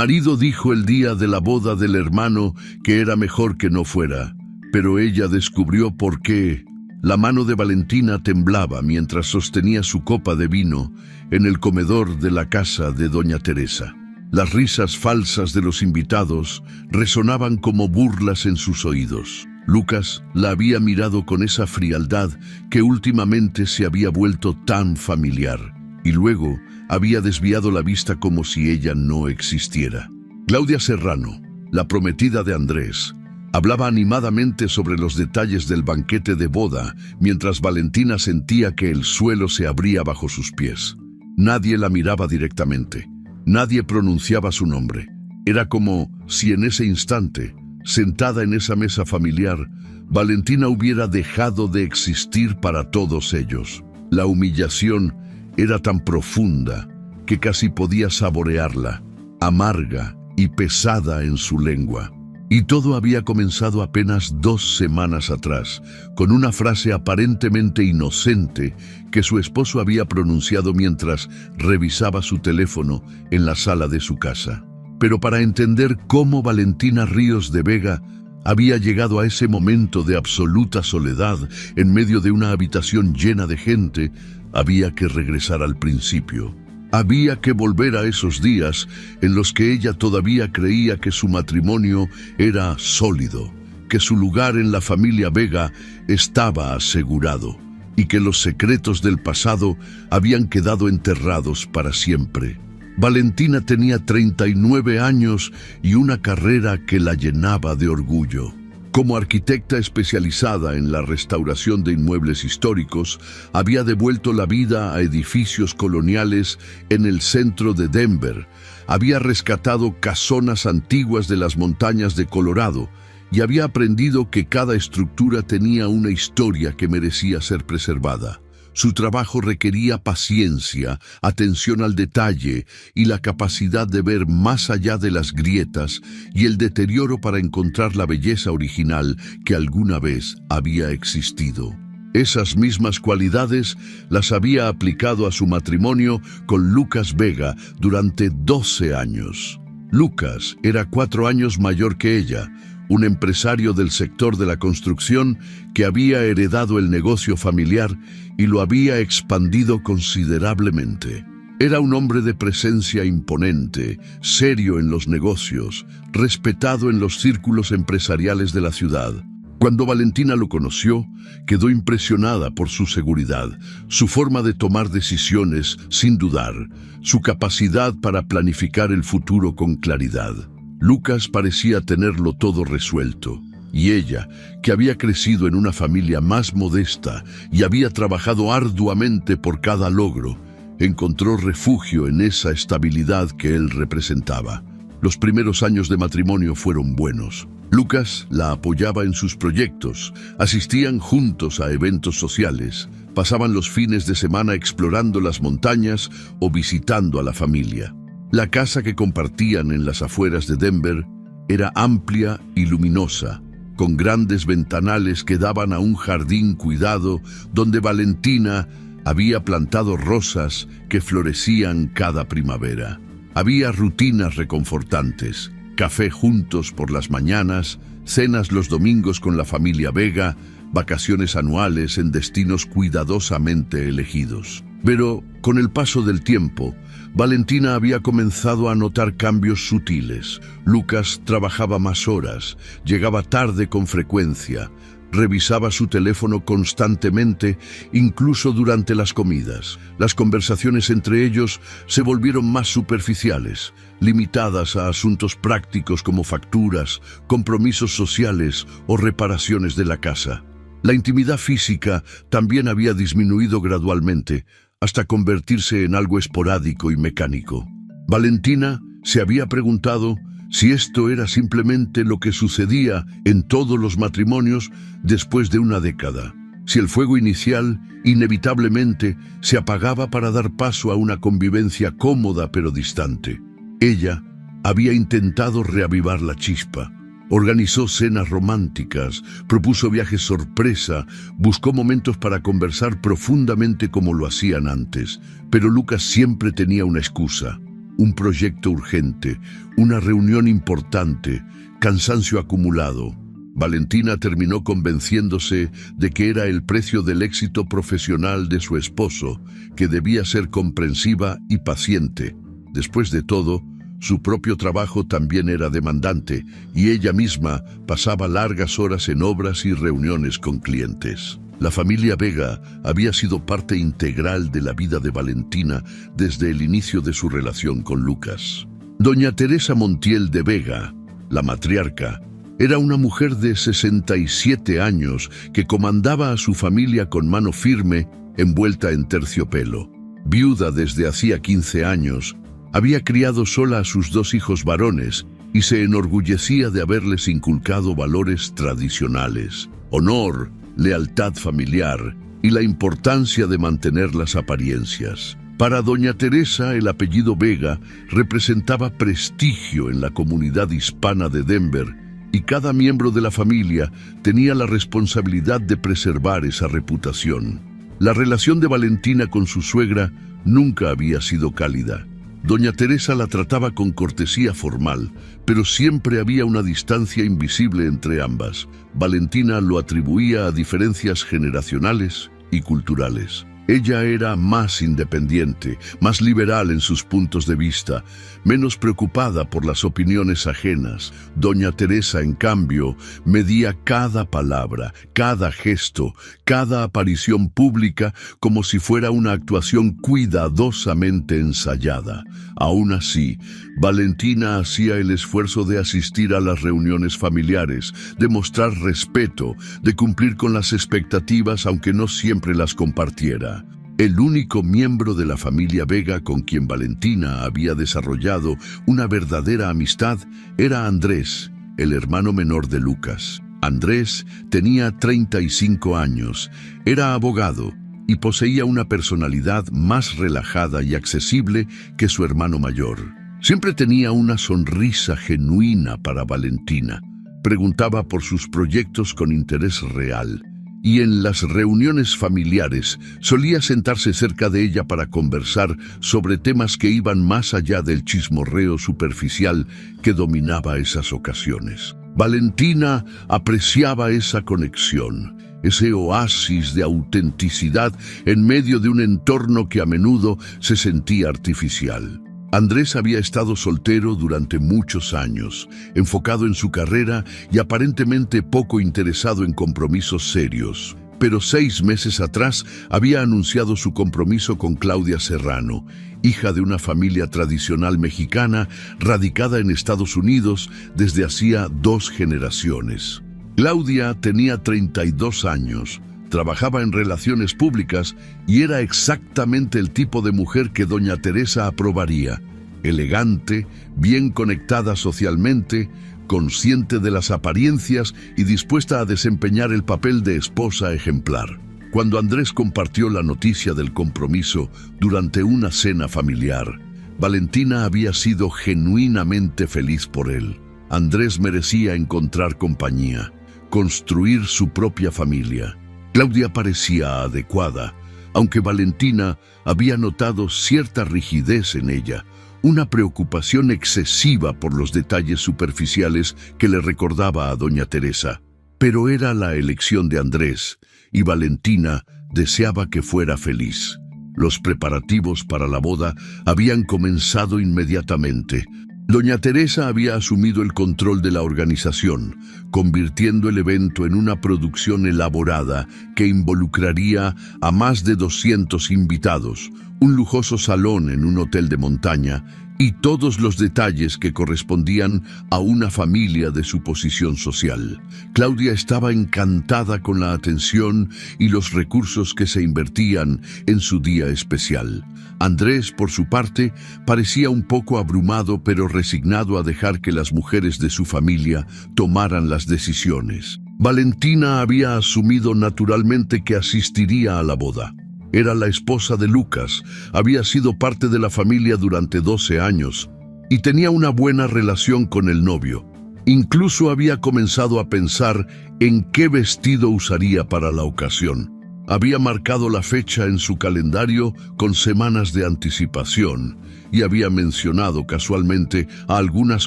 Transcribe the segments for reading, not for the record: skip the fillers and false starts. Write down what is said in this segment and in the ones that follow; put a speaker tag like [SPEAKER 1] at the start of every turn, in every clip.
[SPEAKER 1] marido dijo el día de la boda del hermano que era mejor que no fuera, pero ella descubrió por qué. La mano de Valentina temblaba mientras sostenía su copa de vino en el comedor de la casa de doña Teresa. Las risas falsas de los invitados resonaban como burlas en sus oídos. Lucas la había mirado con esa frialdad que últimamente se había vuelto tan familiar, y luego había desviado la vista como si ella no existiera. Claudia Serrano, la prometida de Andrés, hablaba animadamente sobre los detalles del banquete de boda, mientras Valentina sentía que el suelo se abría bajo sus pies. Nadie la miraba directamente. Nadie pronunciaba su nombre. Era como si en ese instante, sentada en esa mesa familiar, Valentina hubiera dejado de existir para todos ellos. La humillación era tan profunda que casi podía saborearla, amarga y pesada en su lengua. Y todo había comenzado apenas 2 semanas atrás, con una frase aparentemente inocente que su esposo había pronunciado mientras revisaba su teléfono en la sala de su casa. Pero para entender cómo Valentina Ríos de Vega había llegado a ese momento de absoluta soledad en medio de una habitación llena de gente, había que regresar al principio. Había que volver a esos días en los que ella todavía creía que su matrimonio era sólido, que su lugar en la familia Vega estaba asegurado y que los secretos del pasado habían quedado enterrados para siempre. Valentina tenía 39 años y una carrera que la llenaba de orgullo. Como arquitecta especializada en la restauración de inmuebles históricos, había devuelto la vida a edificios coloniales en el centro de Denver, había rescatado casonas antiguas de las montañas de Colorado y había aprendido que cada estructura tenía una historia que merecía ser preservada. Su trabajo requería paciencia, atención al detalle y la capacidad de ver más allá de las grietas y el deterioro para encontrar la belleza original que alguna vez había existido. Esas mismas cualidades las había aplicado a su matrimonio con Lucas Vega durante 12 años. Lucas era 4 años mayor que ella, un empresario del sector de la construcción que había heredado el negocio familiar y lo había expandido considerablemente. Era un hombre de presencia imponente, serio en los negocios, respetado en los círculos empresariales de la ciudad. Cuando Valentina lo conoció, quedó impresionada por su seguridad, su forma de tomar decisiones sin dudar, su capacidad para planificar el futuro con claridad. Lucas parecía tenerlo todo resuelto, y ella, que había crecido en una familia más modesta y había trabajado arduamente por cada logro, encontró refugio en esa estabilidad que él representaba. Los primeros años de matrimonio fueron buenos. Lucas la apoyaba en sus proyectos, asistían juntos a eventos sociales, pasaban los fines de semana explorando las montañas o visitando a la familia. La casa que compartían en las afueras de Denver era amplia y luminosa, con grandes ventanales que daban a un jardín cuidado donde Valentina había plantado rosas que florecían cada primavera. Había rutinas reconfortantes, café juntos por las mañanas, cenas los domingos con la familia Vega, vacaciones anuales en destinos cuidadosamente elegidos. Pero, con el paso del tiempo, Valentina había comenzado a notar cambios sutiles. Lucas trabajaba más horas, llegaba tarde con frecuencia, revisaba su teléfono constantemente, incluso durante las comidas. Las conversaciones entre ellos se volvieron más superficiales, limitadas a asuntos prácticos como facturas, compromisos sociales o reparaciones de la casa. La intimidad física también había disminuido gradualmente, hasta convertirse en algo esporádico y mecánico. Valentina se había preguntado si esto era simplemente lo que sucedía en todos los matrimonios después de una década, si el fuego inicial inevitablemente se apagaba para dar paso a una convivencia cómoda pero distante. Ella había intentado reavivar la chispa. Organizó cenas románticas, propuso viajes sorpresa, buscó momentos para conversar profundamente como lo hacían antes, pero Lucas siempre tenía una excusa. un proyecto urgente, una reunión importante, cansancio acumulado. Valentina terminó convenciéndose de que era el precio del éxito profesional de su esposo, que debía ser comprensiva y paciente. Después de todo, su propio trabajo también era demandante y ella misma pasaba largas horas en obras y reuniones con clientes. La familia Vega había sido parte integral de la vida de Valentina desde el inicio de su relación con Lucas. Doña Teresa Montiel de Vega, la matriarca, era una mujer de 67 años que comandaba a su familia con mano firme, envuelta en terciopelo. Viuda desde hacía 15 años, había criado sola a sus 2 hijos varones y se enorgullecía de haberles inculcado valores tradicionales, honor, lealtad familiar y la importancia de mantener las apariencias. Para doña Teresa, el apellido Vega representaba prestigio en la comunidad hispana de Denver y cada miembro de la familia tenía la responsabilidad de preservar esa reputación. La relación de Valentina con su suegra nunca había sido cálida. Doña Teresa la trataba con cortesía formal, pero siempre había una distancia invisible entre ambas. Valentina lo atribuía a diferencias generacionales y culturales. Ella era más independiente, más liberal en sus puntos de vista, menos preocupada por las opiniones ajenas. Doña Teresa, en cambio, medía cada palabra, cada gesto, cada aparición pública como si fuera una actuación cuidadosamente ensayada. Aún así, Valentina hacía el esfuerzo de asistir a las reuniones familiares, de mostrar respeto, de cumplir con las expectativas aunque no siempre las compartiera. El único miembro de la familia Vega con quien Valentina había desarrollado una verdadera amistad era Andrés, el hermano menor de Lucas. Andrés tenía 35 años, era abogado y poseía una personalidad más relajada y accesible que su hermano mayor. Siempre tenía una sonrisa genuina para Valentina. Preguntaba por sus proyectos con interés real. Y en las reuniones familiares solía sentarse cerca de ella para conversar sobre temas que iban más allá del chismorreo superficial que dominaba esas ocasiones. Valentina apreciaba esa conexión, ese oasis de autenticidad en medio de un entorno que a menudo se sentía artificial. Andrés había estado soltero durante muchos años, enfocado en su carrera y aparentemente poco interesado en compromisos serios. Pero 6 meses atrás había anunciado su compromiso con Claudia Serrano, hija de una familia tradicional mexicana radicada en Estados Unidos desde hacía 2 generaciones. Claudia tenía 32 años. Trabajaba en relaciones públicas y era exactamente el tipo de mujer que doña Teresa aprobaría. Elegante, bien conectada socialmente, consciente de las apariencias y dispuesta a desempeñar el papel de esposa ejemplar. Cuando Andrés compartió la noticia del compromiso durante una cena familiar, Valentina había sido genuinamente feliz por él. Andrés merecía encontrar compañía, construir su propia familia. Claudia parecía adecuada, aunque Valentina había notado cierta rigidez en ella, una preocupación excesiva por los detalles superficiales que le recordaba a doña Teresa. Pero era la elección de Andrés, y Valentina deseaba que fuera feliz. Los preparativos para la boda habían comenzado inmediatamente. Doña Teresa había asumido el control de la organización, convirtiendo el evento en una producción elaborada que involucraría a más de 200 invitados, un lujoso salón en un hotel de montaña y todos los detalles que correspondían a una familia de su posición social. Claudia estaba encantada con la atención y los recursos que se invertían en su día especial. Andrés, por su parte, parecía un poco abrumado pero resignado a dejar que las mujeres de su familia tomaran las decisiones. Valentina había asumido naturalmente que asistiría a la boda. Era la esposa de Lucas, había sido parte de la familia durante 12 años y tenía una buena relación con el novio. Incluso había comenzado a pensar en qué vestido usaría para la ocasión. Había marcado la fecha en su calendario con semanas de anticipación y había mencionado casualmente a algunas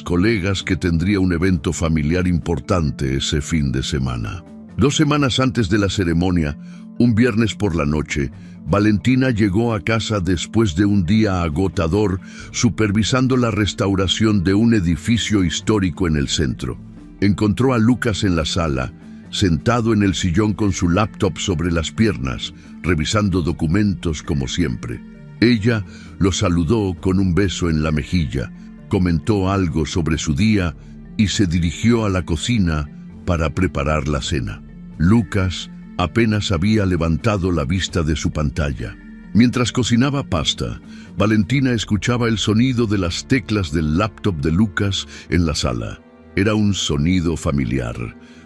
[SPEAKER 1] colegas que tendría un evento familiar importante ese fin de semana. 2 semanas antes de la ceremonia, un viernes por la noche, Valentina llegó a casa después de un día agotador supervisando la restauración de un edificio histórico en el centro. Encontró a Lucas en la sala, sentado en el sillón con su laptop sobre las piernas, revisando documentos como siempre. Ella lo saludó con un beso en la mejilla, comentó algo sobre su día y se dirigió a la cocina para preparar la cena. Lucas apenas había levantado la vista de su pantalla. Mientras cocinaba pasta, Valentina escuchaba el sonido de las teclas del laptop de Lucas en la sala. Era un sonido familiar,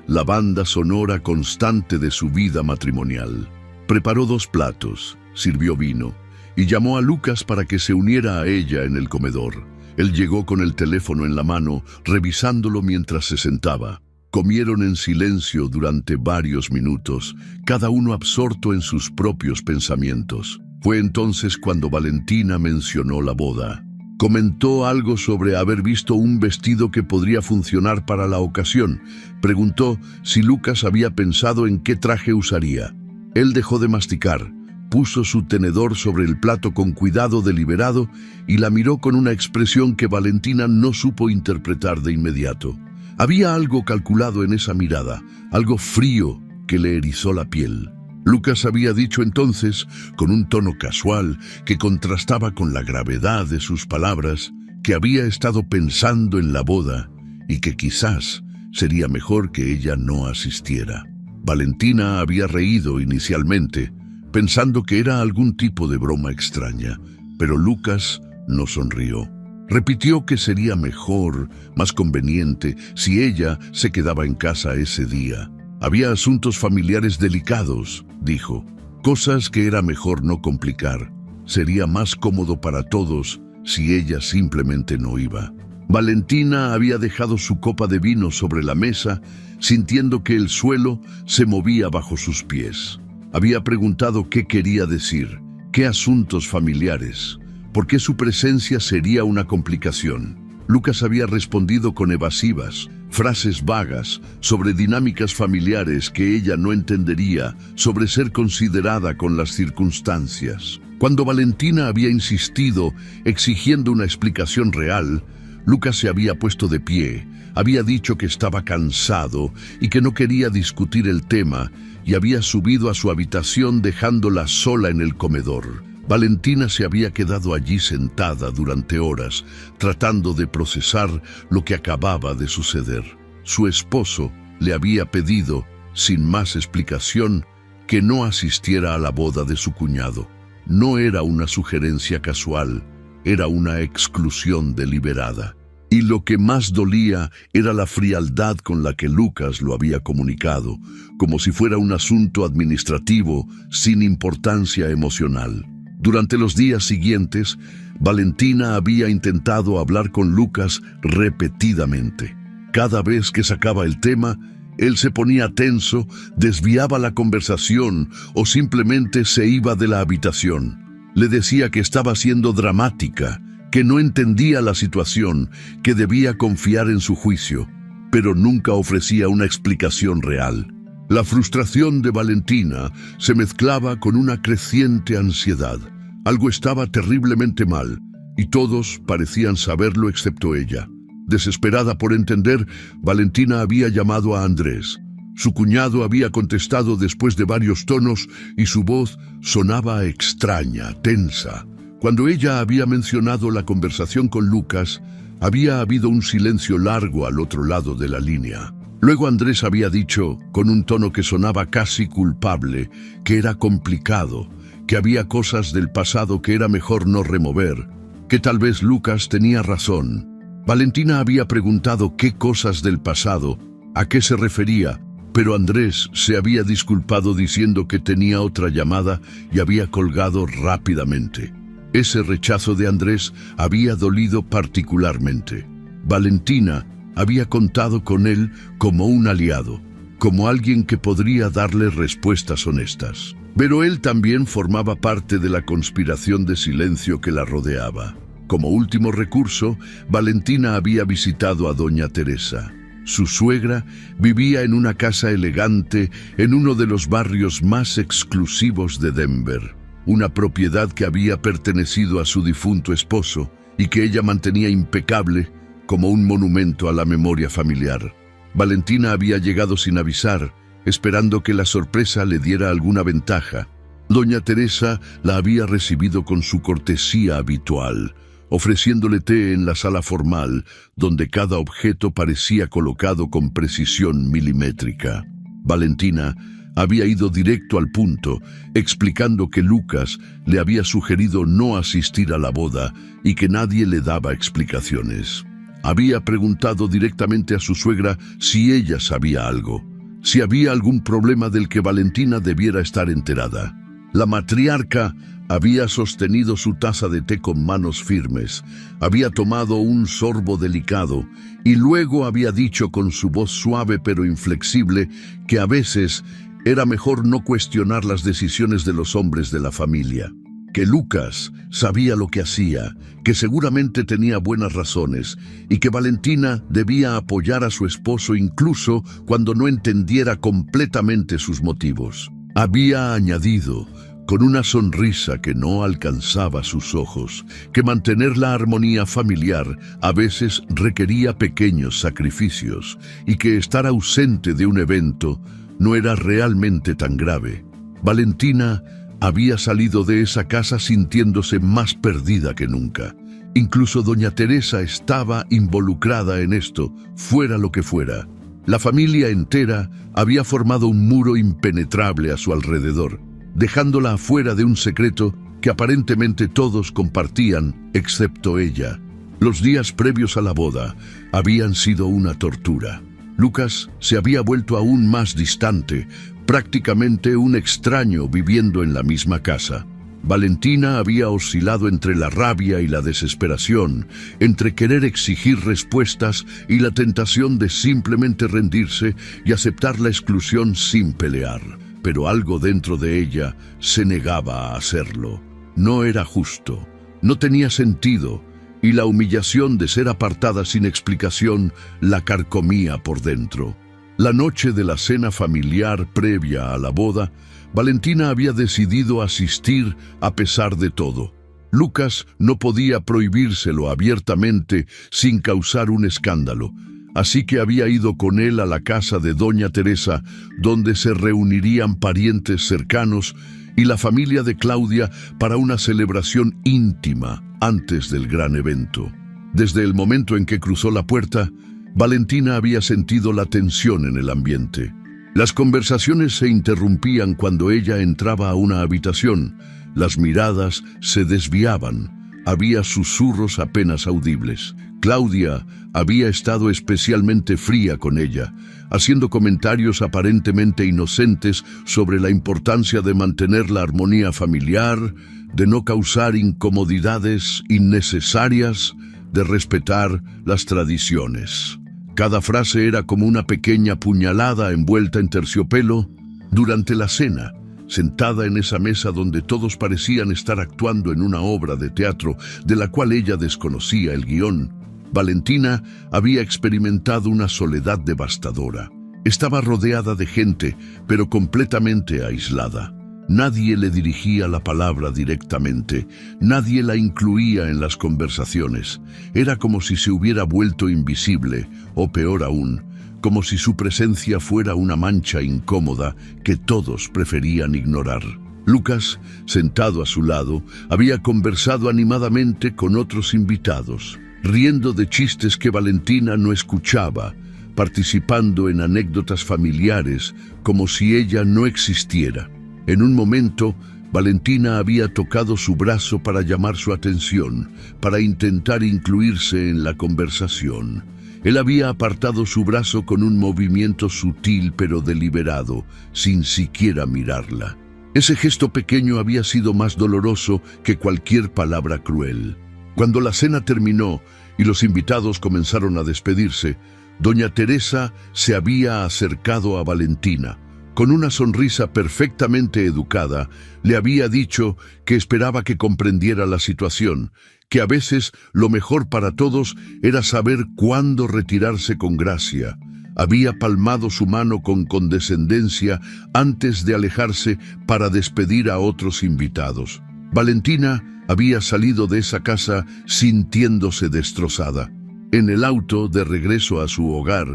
[SPEAKER 1] la banda sonora constante de su vida matrimonial. Preparó 2 platos, sirvió vino y llamó a Lucas para que se uniera a ella en el comedor. Él llegó con el teléfono en la mano, revisándolo mientras se sentaba. Comieron en silencio durante varios minutos, cada uno absorto en sus propios pensamientos. Fue entonces cuando Valentina mencionó la boda. Comentó algo sobre haber visto un vestido que podría funcionar para la ocasión. Preguntó si Lucas había pensado en qué traje usaría. Él dejó de masticar, puso su tenedor sobre el plato con cuidado deliberado y la miró con una expresión que Valentina no supo interpretar de inmediato. Había algo calculado en esa mirada, algo frío que le erizó la piel. Lucas había dicho entonces, con un tono casual que contrastaba con la gravedad de sus palabras, que había estado pensando en la boda y que quizás sería mejor que ella no asistiera. Valentina había reído inicialmente, pensando que era algún tipo de broma extraña, pero Lucas no sonrió. Repitió que sería mejor, más conveniente, si ella se quedaba en casa ese día. Había asuntos familiares delicados, dijo, cosas que era mejor no complicar. Sería más cómodo para todos si ella simplemente no iba. Valentina había dejado su copa de vino sobre la mesa, sintiendo que el suelo se movía bajo sus pies. Había preguntado qué quería decir, qué asuntos familiares. ¿Por qué su presencia sería una complicación? Lucas había respondido con evasivas, frases vagas sobre dinámicas familiares que ella no entendería, sobre ser considerada con las circunstancias. Cuando Valentina había insistido, exigiendo una explicación real, Lucas se había puesto de pie, había dicho que estaba cansado y que no quería discutir el tema, y había subido a su habitación dejándola sola en el comedor. Valentina se había quedado allí sentada durante horas, tratando de procesar lo que acababa de suceder. Su esposo le había pedido, sin más explicación, que no asistiera a la boda de su cuñado. No era una sugerencia casual, era una exclusión deliberada. Y lo que más dolía era la frialdad con la que Lucas lo había comunicado, como si fuera un asunto administrativo sin importancia emocional. Durante los días siguientes, Valentina había intentado hablar con Lucas repetidamente. Cada vez que sacaba el tema, él se ponía tenso, desviaba la conversación o simplemente se iba de la habitación. Le decía que estaba siendo dramática, que no entendía la situación, que debía confiar en su juicio, pero nunca ofrecía una explicación real. La frustración de Valentina se mezclaba con una creciente ansiedad. Algo estaba terriblemente mal, y todos parecían saberlo excepto ella. Desesperada por entender, Valentina había llamado a Andrés. Su cuñado había contestado después de varios tonos y su voz sonaba extraña, tensa. Cuando ella había mencionado la conversación con Lucas, había habido un silencio largo al otro lado de la línea. Luego Andrés había dicho, con un tono que sonaba casi culpable, que era complicado, que había cosas del pasado que era mejor no remover, que tal vez Lucas tenía razón. Valentina había preguntado qué cosas del pasado, a qué se refería, pero Andrés se había disculpado diciendo que tenía otra llamada y había colgado rápidamente. Ese rechazo de Andrés había dolido particularmente. Valentina había contado con él como un aliado, como alguien que podría darle respuestas honestas. Pero él también formaba parte de la conspiración de silencio que la rodeaba. Como último recurso, Valentina había visitado a doña Teresa. Su suegra vivía en una casa elegante en uno de los barrios más exclusivos de Denver, una propiedad que había pertenecido a su difunto esposo y que ella mantenía impecable como un monumento a la memoria familiar. Valentina había llegado sin avisar, esperando que la sorpresa le diera alguna ventaja. Doña Teresa la había recibido con su cortesía habitual, ofreciéndole té en la sala formal, donde cada objeto parecía colocado con precisión milimétrica. Valentina había ido directo al punto, explicando que Lucas le había sugerido no asistir a la boda y que nadie le daba explicaciones. Había preguntado directamente a su suegra si ella sabía algo, si había algún problema del que Valentina debiera estar enterada. La matriarca había sostenido su taza de té con manos firmes, había tomado un sorbo delicado y luego había dicho con su voz suave pero inflexible que a veces era mejor no cuestionar las decisiones de los hombres de la familia, que Lucas sabía lo que hacía, que seguramente tenía buenas razones y que Valentina debía apoyar a su esposo incluso cuando no entendiera completamente sus motivos. Había añadido, con una sonrisa que no alcanzaba sus ojos, que mantener la armonía familiar a veces requería pequeños sacrificios y que estar ausente de un evento no era realmente tan grave. Valentina había salido de esa casa sintiéndose más perdida que nunca. Incluso doña Teresa estaba involucrada en esto, fuera lo que fuera. La familia entera había formado un muro impenetrable a su alrededor, dejándola afuera de un secreto que aparentemente todos compartían, excepto ella. Los días previos a la boda habían sido una tortura. Lucas se había vuelto aún más distante, prácticamente un extraño viviendo en la misma casa. Valentina había oscilado entre la rabia y la desesperación, entre querer exigir respuestas y la tentación de simplemente rendirse y aceptar la exclusión sin pelear. Pero algo dentro de ella se negaba a hacerlo. No era justo, no tenía sentido, y la humillación de ser apartada sin explicación la carcomía por dentro. La noche de la cena familiar previa a la boda, Valentina había decidido asistir a pesar de todo. Lucas no podía prohibírselo abiertamente sin causar un escándalo, así que había ido con él a la casa de doña Teresa, donde se reunirían parientes cercanos y la familia de Claudia para una celebración íntima antes del gran evento. Desde el momento en que cruzó la puerta, Valentina había sentido la tensión en el ambiente. Las conversaciones se interrumpían cuando ella entraba a una habitación. Las miradas se desviaban. Había susurros apenas audibles. Claudia había estado especialmente fría con ella, haciendo comentarios aparentemente inocentes sobre la importancia de mantener la armonía familiar, de no causar incomodidades innecesarias, de respetar las tradiciones. Cada frase era como una pequeña puñalada envuelta en terciopelo. Durante la cena, sentada en esa mesa donde todos parecían estar actuando en una obra de teatro de la cual ella desconocía el guión, Valentina había experimentado una soledad devastadora. Estaba rodeada de gente, pero completamente aislada. Nadie le dirigía la palabra directamente, nadie la incluía en las conversaciones. Era como si se hubiera vuelto invisible, o peor aún, como si su presencia fuera una mancha incómoda que todos preferían ignorar. Lucas, sentado a su lado, había conversado animadamente con otros invitados, riendo de chistes que Valentina no escuchaba, participando en anécdotas familiares como si ella no existiera. En un momento, Valentina había tocado su brazo para llamar su atención, para intentar incluirse en la conversación. Él había apartado su brazo con un movimiento sutil pero deliberado, sin siquiera mirarla. Ese gesto pequeño había sido más doloroso que cualquier palabra cruel. Cuando la cena terminó y los invitados comenzaron a despedirse, Doña Teresa se había acercado a Valentina. Con una sonrisa perfectamente educada, le había dicho que esperaba que comprendiera la situación, que a veces lo mejor para todos era saber cuándo retirarse con gracia. Había palmado su mano con condescendencia antes de alejarse para despedir a otros invitados. Valentina había salido de esa casa sintiéndose destrozada. En el auto de regreso a su hogar,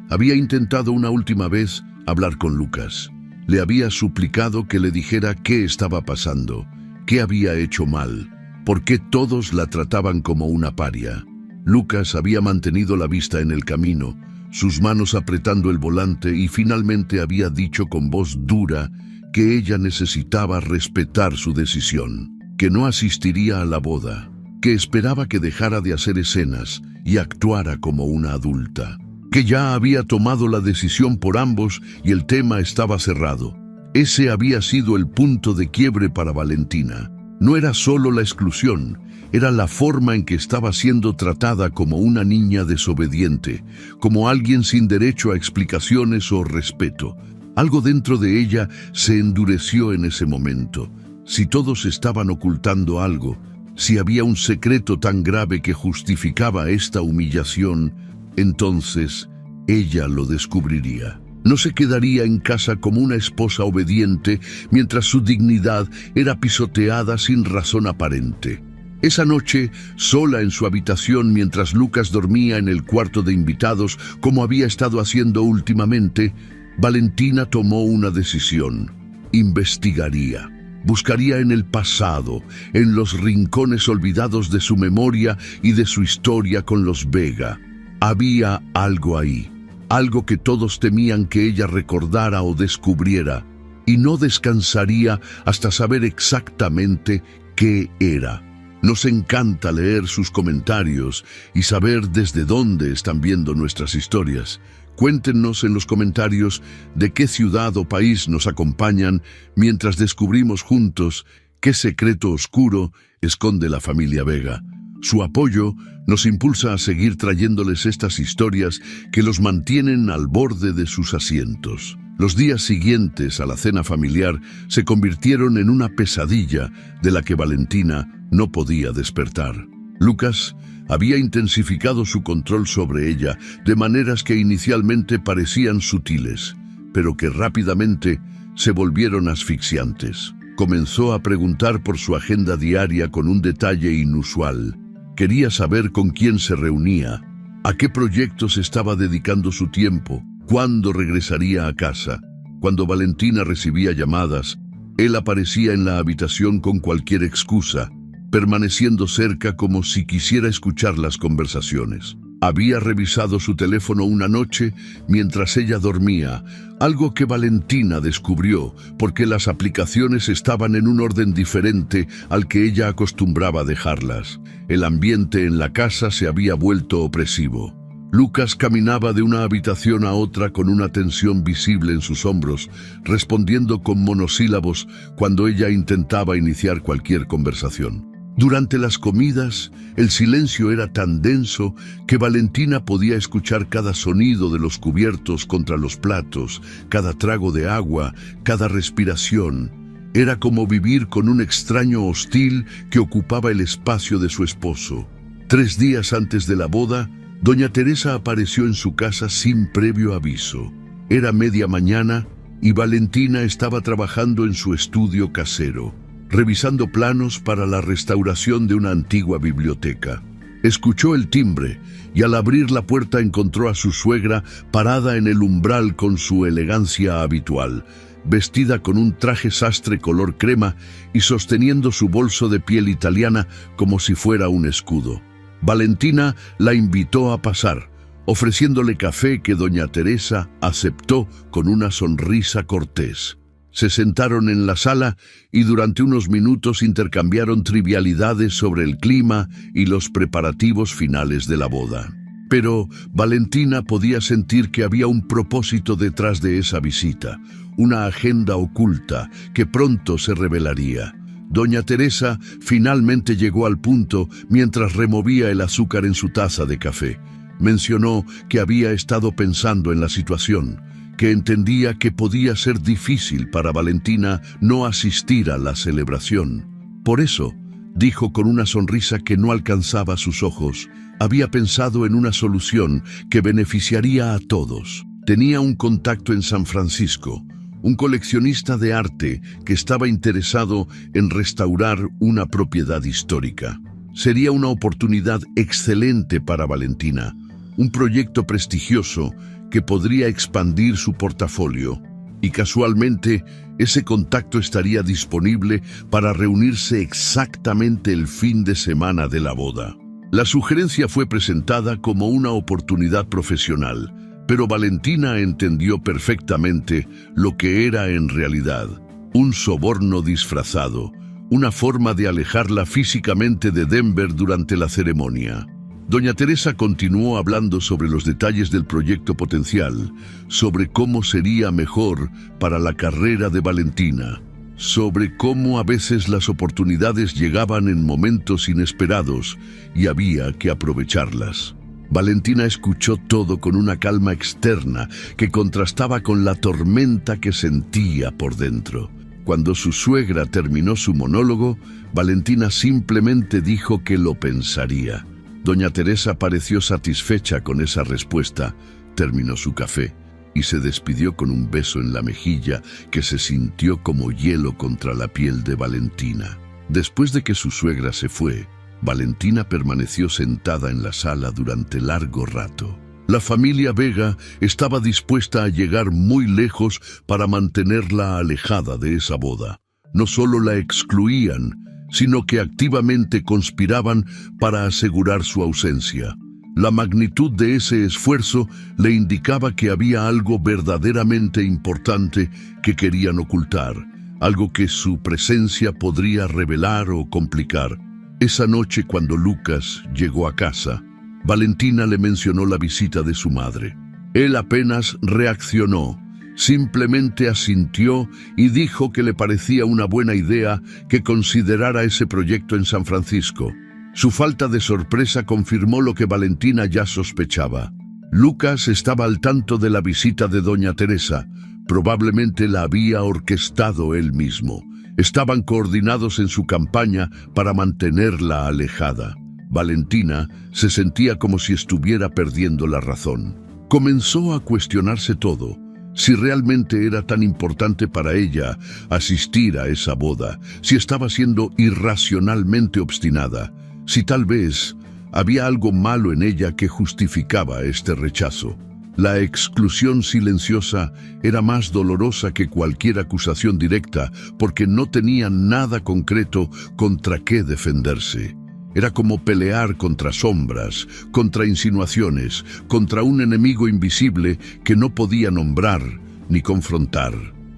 [SPEAKER 1] había intentado una última vez hablar con Lucas. Le había suplicado que le dijera qué estaba pasando, qué había hecho mal, por qué todos la trataban como una paria. Lucas había mantenido la vista en el camino, sus manos apretando el volante, y finalmente había dicho con voz dura que ella necesitaba respetar su decisión, que no asistiría a la boda, que esperaba que dejara de hacer escenas y actuara como una adulta, que ya había tomado la decisión por ambos y el tema estaba cerrado. Ese había sido el punto de quiebre para Valentina. No era solo la exclusión, era la forma en que estaba siendo tratada como una niña desobediente, como alguien sin derecho a explicaciones o respeto. Algo dentro de ella se endureció en ese momento. Si todos estaban ocultando algo, si había un secreto tan grave que justificaba esta humillación, entonces ella lo descubriría. No se quedaría en casa como una esposa obediente mientras su dignidad era pisoteada sin razón aparente. Esa noche, sola en su habitación mientras Lucas dormía en el cuarto de invitados, como había estado haciendo últimamente, Valentina tomó una decisión. Investigaría. Buscaría en el pasado, en los rincones olvidados de su memoria y de su historia con los Vega. Había algo ahí, algo que todos temían que ella recordara o descubriera, y no descansaría hasta saber exactamente qué era. Nos encanta leer sus comentarios y saber desde dónde están viendo nuestras historias. Cuéntenos en los comentarios de qué ciudad o país nos acompañan mientras descubrimos juntos qué secreto oscuro esconde la familia Vega. Su apoyo nos impulsa a seguir trayéndoles estas historias que los mantienen al borde de sus asientos. Los días siguientes a la cena familiar se convirtieron en una pesadilla de la que Valentina no podía despertar. Lucas había intensificado su control sobre ella de maneras que inicialmente parecían sutiles, pero que rápidamente se volvieron asfixiantes. Comenzó a preguntar por su agenda diaria con un detalle inusual. Quería saber con quién se reunía, a qué proyectos estaba dedicando su tiempo, cuándo regresaría a casa. Cuando Valentina recibía llamadas, él aparecía en la habitación con cualquier excusa, permaneciendo cerca como si quisiera escuchar las conversaciones. Había revisado su teléfono una noche mientras ella dormía, algo que Valentina descubrió porque las aplicaciones estaban en un orden diferente al que ella acostumbraba dejarlas. El ambiente en la casa se había vuelto opresivo. Lucas caminaba de una habitación a otra con una tensión visible en sus hombros, respondiendo con monosílabos cuando ella intentaba iniciar cualquier conversación. Durante las comidas, el silencio era tan denso que Valentina podía escuchar cada sonido de los cubiertos contra los platos, cada trago de agua, cada respiración. Era como vivir con un extraño hostil que ocupaba el espacio de su esposo. 3 días antes de la boda, Doña Teresa apareció en su casa sin previo aviso. Era media mañana y Valentina estaba trabajando en su estudio casero, revisando planos para la restauración de una antigua biblioteca. Escuchó el timbre y al abrir la puerta encontró a su suegra parada en el umbral con su elegancia habitual, vestida con un traje sastre color crema y sosteniendo su bolso de piel italiana como si fuera un escudo. Valentina la invitó a pasar, ofreciéndole café que doña Teresa aceptó con una sonrisa cortés. Se sentaron en la sala y durante unos minutos intercambiaron trivialidades sobre el clima y los preparativos finales de la boda. Pero Valentina podía sentir que había un propósito detrás de esa visita, una agenda oculta que pronto se revelaría. Doña Teresa finalmente llegó al punto mientras removía el azúcar en su taza de café. Mencionó que había estado pensando en la situación, que entendía que podía ser difícil para Valentina no asistir a la celebración. Por eso, dijo con una sonrisa que no alcanzaba sus ojos, había pensado en una solución que beneficiaría a todos. Tenía un contacto en San Francisco, un coleccionista de arte que estaba interesado en restaurar una propiedad histórica. Sería una oportunidad excelente para Valentina, un proyecto prestigioso que podría expandir su portafolio. Y casualmente, ese contacto estaría disponible para reunirse exactamente el fin de semana de la boda. La sugerencia fue presentada como una oportunidad profesional, pero Valentina entendió perfectamente lo que era en realidad: un soborno disfrazado, una forma de alejarla físicamente de Denver durante la ceremonia. Doña Teresa continuó hablando sobre los detalles del proyecto potencial, sobre cómo sería mejor para la carrera de Valentina, sobre cómo a veces las oportunidades llegaban en momentos inesperados y había que aprovecharlas. Valentina escuchó todo con una calma externa que contrastaba con la tormenta que sentía por dentro. Cuando su suegra terminó su monólogo, Valentina simplemente dijo que lo pensaría. Doña Teresa pareció satisfecha con esa respuesta, terminó su café y se despidió con un beso en la mejilla que se sintió como hielo contra la piel de Valentina. Después de que su suegra se fue, Valentina permaneció sentada en la sala durante largo rato. La familia Vega estaba dispuesta a llegar muy lejos para mantenerla alejada de esa boda. No solo la excluían, sino que activamente conspiraban para asegurar su ausencia. La magnitud de ese esfuerzo le indicaba que había algo verdaderamente importante que querían ocultar, algo que su presencia podría revelar o complicar. Esa noche, cuando Lucas llegó a casa, Valentina le mencionó la visita de su madre. Él apenas reaccionó. Simplemente asintió y dijo que le parecía una buena idea que considerara ese proyecto en San Francisco. Su falta de sorpresa confirmó lo que Valentina ya sospechaba. Lucas estaba al tanto de la visita de Doña Teresa. Probablemente la había orquestado él mismo. Estaban coordinados en su campaña para mantenerla alejada. Valentina se sentía como si estuviera perdiendo la razón. Comenzó a cuestionarse todo. Si realmente era tan importante para ella asistir a esa boda, si estaba siendo irracionalmente obstinada, si tal vez había algo malo en ella que justificaba este rechazo. La exclusión silenciosa era más dolorosa que cualquier acusación directa porque no tenía nada concreto contra qué defenderse. Era como pelear contra sombras, contra insinuaciones, contra un enemigo invisible que no podía nombrar ni confrontar.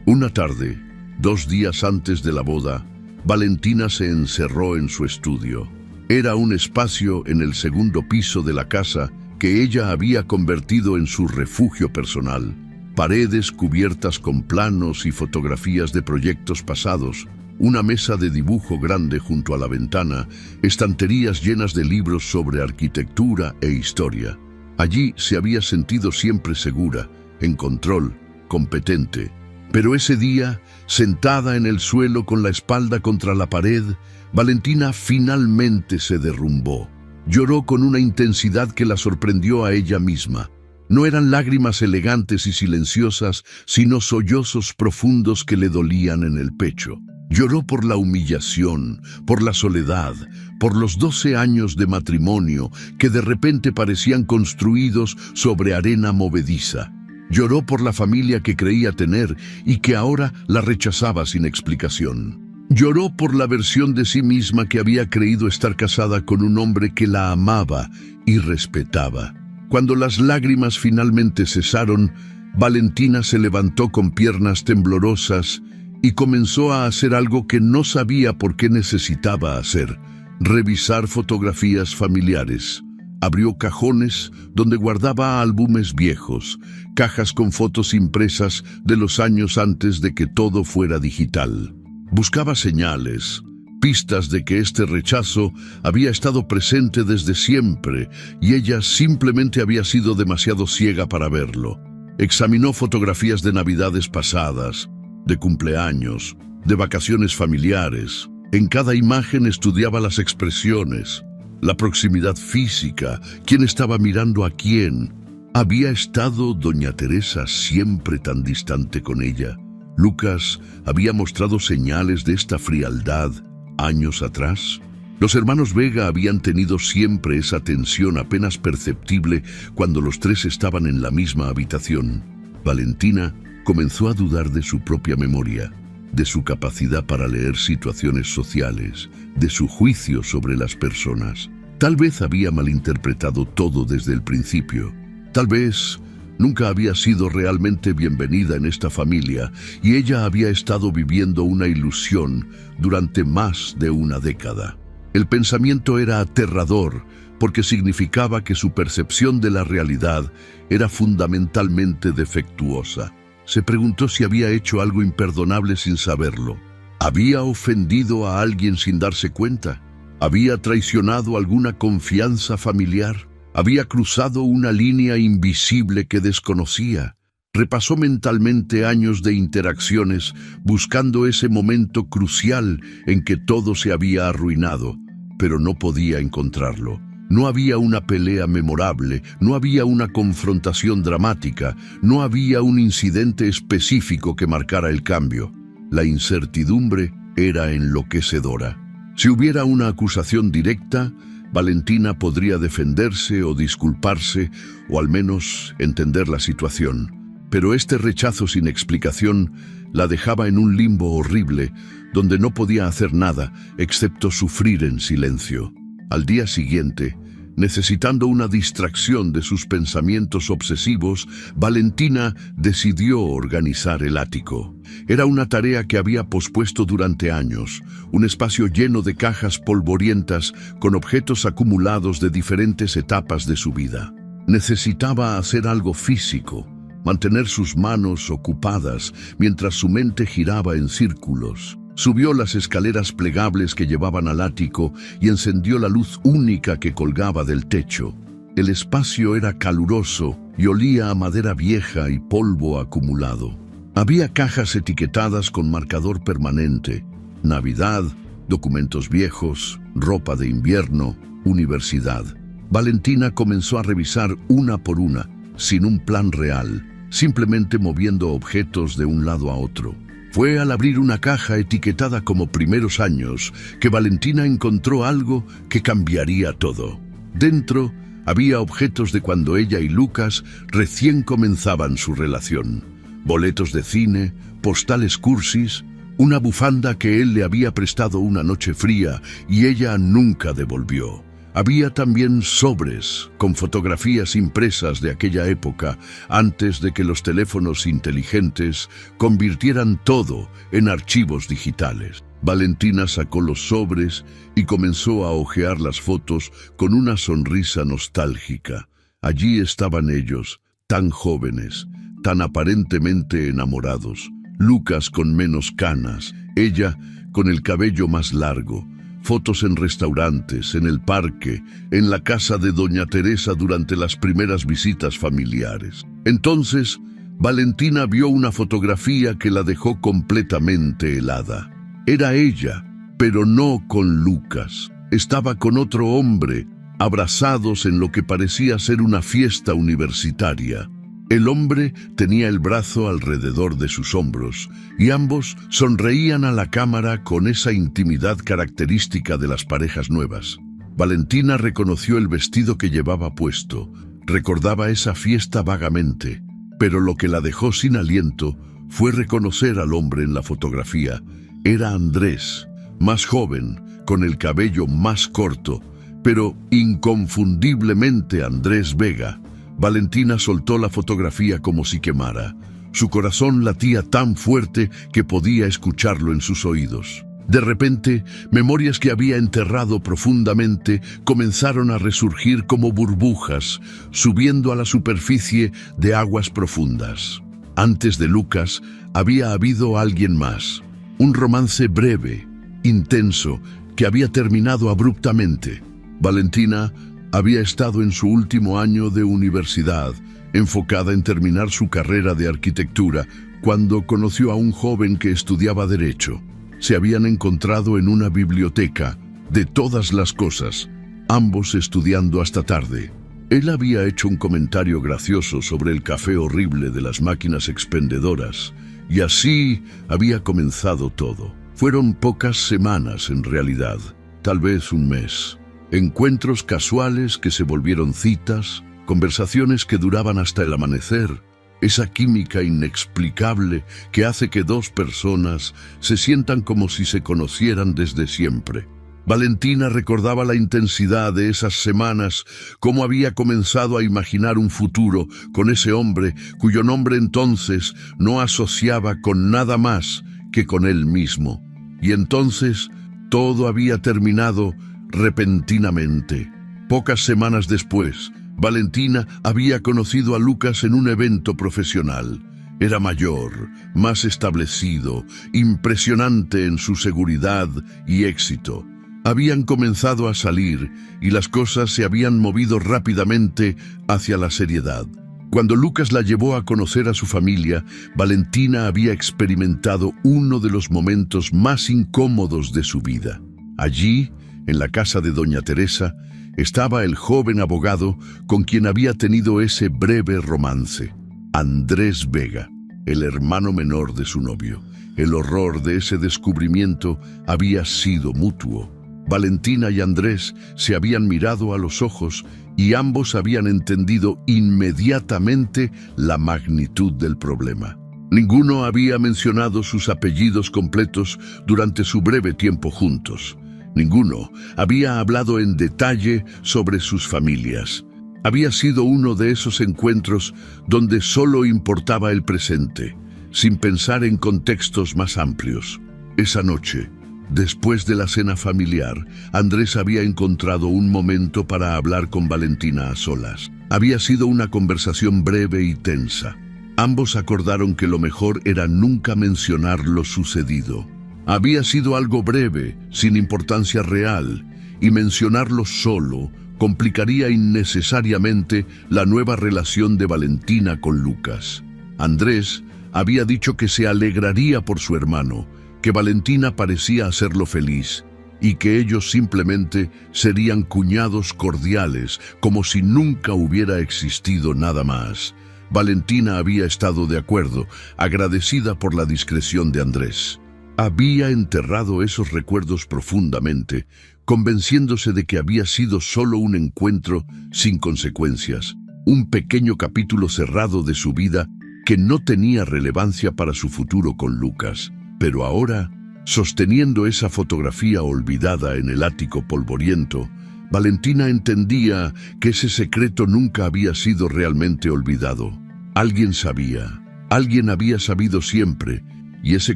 [SPEAKER 1] Una tarde, 2 días antes de la boda, Valentina se encerró en su estudio. Era un espacio en el segundo piso de la casa que ella había convertido en su refugio personal. Paredes cubiertas con planos y fotografías de proyectos pasados, una mesa de dibujo grande junto a la ventana, estanterías llenas de libros sobre arquitectura e historia. Allí se había sentido siempre segura, en control, competente. Pero ese día, sentada en el suelo con la espalda contra la pared, Valentina finalmente se derrumbó. Lloró con una intensidad que la sorprendió a ella misma. No eran lágrimas elegantes y silenciosas, sino sollozos profundos que le dolían en el pecho. Lloró por la humillación, por la soledad, por los 12 años de matrimonio que de repente parecían construidos sobre arena movediza. Lloró por la familia que creía tener y que ahora la rechazaba sin explicación. Lloró por la versión de sí misma que había creído estar casada con un hombre que la amaba y respetaba. Cuando las lágrimas finalmente cesaron, Valentina se levantó con piernas temblorosas y comenzó a hacer algo que no sabía por qué necesitaba hacer: revisar fotografías familiares. Abrió cajones donde guardaba álbumes viejos, cajas con fotos impresas de los años antes de que todo fuera digital. Buscaba señales, pistas de que este rechazo había estado presente desde siempre y ella simplemente había sido demasiado ciega para verlo. Examinó fotografías de navidades pasadas, de cumpleaños, de vacaciones familiares. En cada imagen estudiaba las expresiones, la proximidad física, quién estaba mirando a quién. ¿Había estado doña Teresa siempre tan distante con ella? ¿Lucas había mostrado señales de esta frialdad años atrás? Los hermanos Vega habían tenido siempre esa tensión apenas perceptible cuando los tres estaban en la misma habitación. Valentina comenzó a dudar de su propia memoria, de su capacidad para leer situaciones sociales, de su juicio sobre las personas. Tal vez había malinterpretado todo desde el principio. Tal vez nunca había sido realmente bienvenida en esta familia y ella había estado viviendo una ilusión durante más de una década. El pensamiento era aterrador porque significaba que su percepción de la realidad era fundamentalmente defectuosa. Se preguntó si había hecho algo imperdonable sin saberlo. ¿Había ofendido a alguien sin darse cuenta? ¿Había traicionado alguna confianza familiar? ¿Había cruzado una línea invisible que desconocía? Repasó mentalmente años de interacciones buscando ese momento crucial en que todo se había arruinado, pero no podía encontrarlo. No había una pelea memorable, no había una confrontación dramática, no había un incidente específico que marcara el cambio. La incertidumbre era enloquecedora. Si hubiera una acusación directa, Valentina podría defenderse o disculparse, o al menos entender la situación. Pero este rechazo sin explicación la dejaba en un limbo horrible, donde no podía hacer nada excepto sufrir en silencio. Al día siguiente, necesitando una distracción de sus pensamientos obsesivos, Valentina decidió organizar el ático. Era una tarea que había pospuesto durante años, un espacio lleno de cajas polvorientas con objetos acumulados de diferentes etapas de su vida. Necesitaba hacer algo físico, mantener sus manos ocupadas mientras su mente giraba en círculos. Subió las escaleras plegables que llevaban al ático y encendió la luz única que colgaba del techo. El espacio era caluroso y olía a madera vieja y polvo acumulado. Había cajas etiquetadas con marcador permanente: Navidad, documentos viejos, ropa de invierno, universidad. Valentina comenzó a revisar una por una, sin un plan real, simplemente moviendo objetos de un lado a otro. Fue al abrir una caja etiquetada como primeros años que Valentina encontró algo que cambiaría todo. Dentro había objetos de cuando ella y Lucas recién comenzaban su relación. Boletos de cine, postales cursis, una bufanda que él le había prestado una noche fría y ella nunca devolvió. Había también sobres con fotografías impresas de aquella época, antes de que los teléfonos inteligentes convirtieran todo en archivos digitales. Valentina sacó los sobres y comenzó a hojear las fotos con una sonrisa nostálgica. Allí estaban ellos, tan jóvenes, tan aparentemente enamorados. Lucas con menos canas, ella con el cabello más largo. Fotos en restaurantes, en el parque, en la casa de doña Teresa durante las primeras visitas familiares. Entonces, Valentina vio una fotografía que la dejó completamente helada. Era ella, pero no con Lucas. Estaba con otro hombre, abrazados en lo que parecía ser una fiesta universitaria. El hombre tenía el brazo alrededor de sus hombros y ambos sonreían a la cámara con esa intimidad característica de las parejas nuevas. Valentina reconoció el vestido que llevaba puesto, recordaba esa fiesta vagamente, pero lo que la dejó sin aliento fue reconocer al hombre en la fotografía. Era Andrés, más joven, con el cabello más corto, pero inconfundiblemente Andrés Vega. Valentina soltó la fotografía como si quemara. Su corazón latía tan fuerte que podía escucharlo en sus oídos. De repente, memorias que había enterrado profundamente comenzaron a resurgir como burbujas, subiendo a la superficie de aguas profundas. Antes de Lucas, había habido alguien más. Un romance breve, intenso, que había terminado abruptamente. Valentina había estado en su último año de universidad, enfocada en terminar su carrera de arquitectura, cuando conoció a un joven que estudiaba Derecho. Se habían encontrado en una biblioteca, de todas las cosas, ambos estudiando hasta tarde. Él había hecho un comentario gracioso sobre el café horrible de las máquinas expendedoras, y así había comenzado todo. Fueron pocas semanas en realidad, tal vez un mes. Encuentros casuales que se volvieron citas, conversaciones que duraban hasta el amanecer, esa química inexplicable que hace que dos personas se sientan como si se conocieran desde siempre. Valentina recordaba la intensidad de esas semanas, cómo había comenzado a imaginar un futuro con ese hombre cuyo nombre entonces no asociaba con nada más que con él mismo. Y entonces todo había terminado repentinamente. Pocas semanas después, Valentina había conocido a Lucas en un evento profesional. Era mayor, más establecido, impresionante en su seguridad y éxito. Habían comenzado a salir y las cosas se habían movido rápidamente hacia la seriedad. Cuando Lucas la llevó a conocer a su familia, Valentina había experimentado uno de los momentos más incómodos de su vida. Allí, en la casa de doña Teresa, estaba el joven abogado con quien había tenido ese breve romance, Andrés Vega, el hermano menor de su novio. El horror de ese descubrimiento había sido mutuo. Valentina y Andrés se habían mirado a los ojos y ambos habían entendido inmediatamente la magnitud del problema. Ninguno había mencionado sus apellidos completos durante su breve tiempo juntos. Ninguno había hablado en detalle sobre sus familias. Había sido uno de esos encuentros donde solo importaba el presente, sin pensar en contextos más amplios. Esa noche, después de la cena familiar, Andrés había encontrado un momento para hablar con Valentina a solas. Había sido una conversación breve y tensa. Ambos acordaron que lo mejor era nunca mencionar lo sucedido. Había sido algo breve, sin importancia real, y mencionarlo solo complicaría innecesariamente la nueva relación de Valentina con Lucas. Andrés había dicho que se alegraría por su hermano, que Valentina parecía hacerlo feliz y que ellos simplemente serían cuñados cordiales, como si nunca hubiera existido nada más. Valentina había estado de acuerdo, agradecida por la discreción de Andrés. Había enterrado esos recuerdos profundamente, convenciéndose de que había sido solo un encuentro sin consecuencias, un pequeño capítulo cerrado de su vida que no tenía relevancia para su futuro con Lucas. Pero ahora, sosteniendo esa fotografía olvidada en el ático polvoriento, Valentina entendía que ese secreto nunca había sido realmente olvidado. Alguien sabía, alguien había sabido siempre, y ese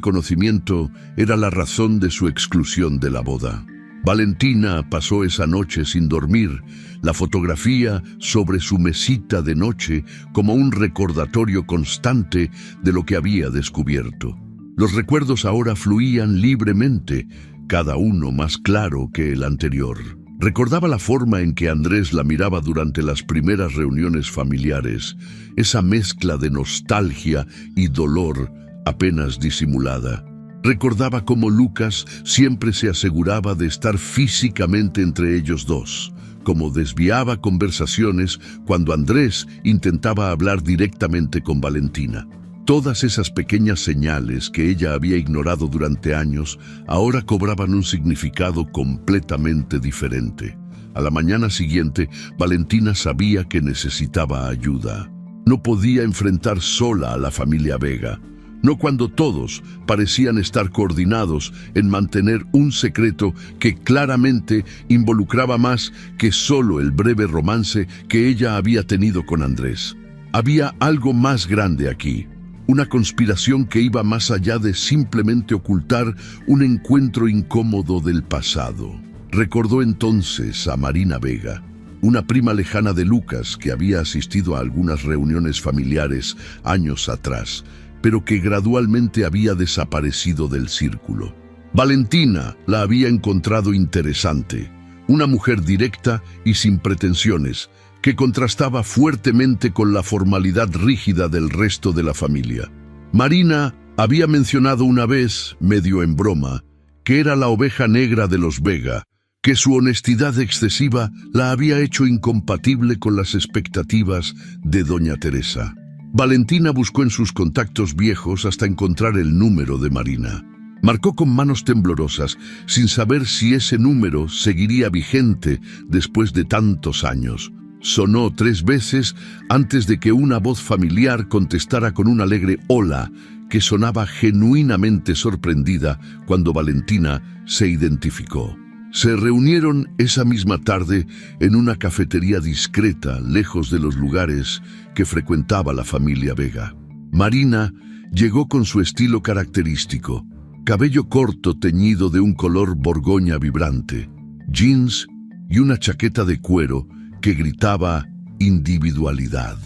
[SPEAKER 1] conocimiento era la razón de su exclusión de la boda. Valentina pasó esa noche sin dormir, la fotografía sobre su mesita de noche como un recordatorio constante de lo que había descubierto. Los recuerdos ahora fluían libremente, cada uno más claro que el anterior. Recordaba la forma en que Andrés la miraba durante las primeras reuniones familiares, esa mezcla de nostalgia y dolor apenas disimulada. Recordaba cómo Lucas siempre se aseguraba de estar físicamente entre ellos dos, cómo desviaba conversaciones cuando Andrés intentaba hablar directamente con Valentina. Todas esas pequeñas señales que ella había ignorado durante años ahora cobraban un significado completamente diferente. A la mañana siguiente, Valentina sabía que necesitaba ayuda. No podía enfrentar sola a la familia Vega, no cuando todos parecían estar coordinados en mantener un secreto que claramente involucraba más que solo el breve romance que ella había tenido con Andrés. Había algo más grande aquí. Una conspiración que iba más allá de simplemente ocultar un encuentro incómodo del pasado. Recordó entonces a Marina Vega, una prima lejana de Lucas que había asistido a algunas reuniones familiares años atrás, pero que gradualmente había desaparecido del círculo. Valentina la había encontrado interesante, una mujer directa y sin pretensiones, que contrastaba fuertemente con la formalidad rígida del resto de la familia. Marina había mencionado una vez, medio en broma, que era la oveja negra de los Vega, que su honestidad excesiva la había hecho incompatible con las expectativas de doña Teresa. Valentina buscó en sus contactos viejos hasta encontrar el número de Marina. Marcó con manos temblorosas, sin saber si ese número seguiría vigente después de tantos años. Sonó 3 veces antes de que una voz familiar contestara con un alegre hola, que sonaba genuinamente sorprendida cuando Valentina se identificó. Se reunieron esa misma tarde en una cafetería discreta, lejos de los lugares que frecuentaba la familia Vega. Marina llegó con su estilo característico, cabello corto teñido de un color borgoña vibrante, jeans y una chaqueta de cuero que gritaba individualidad.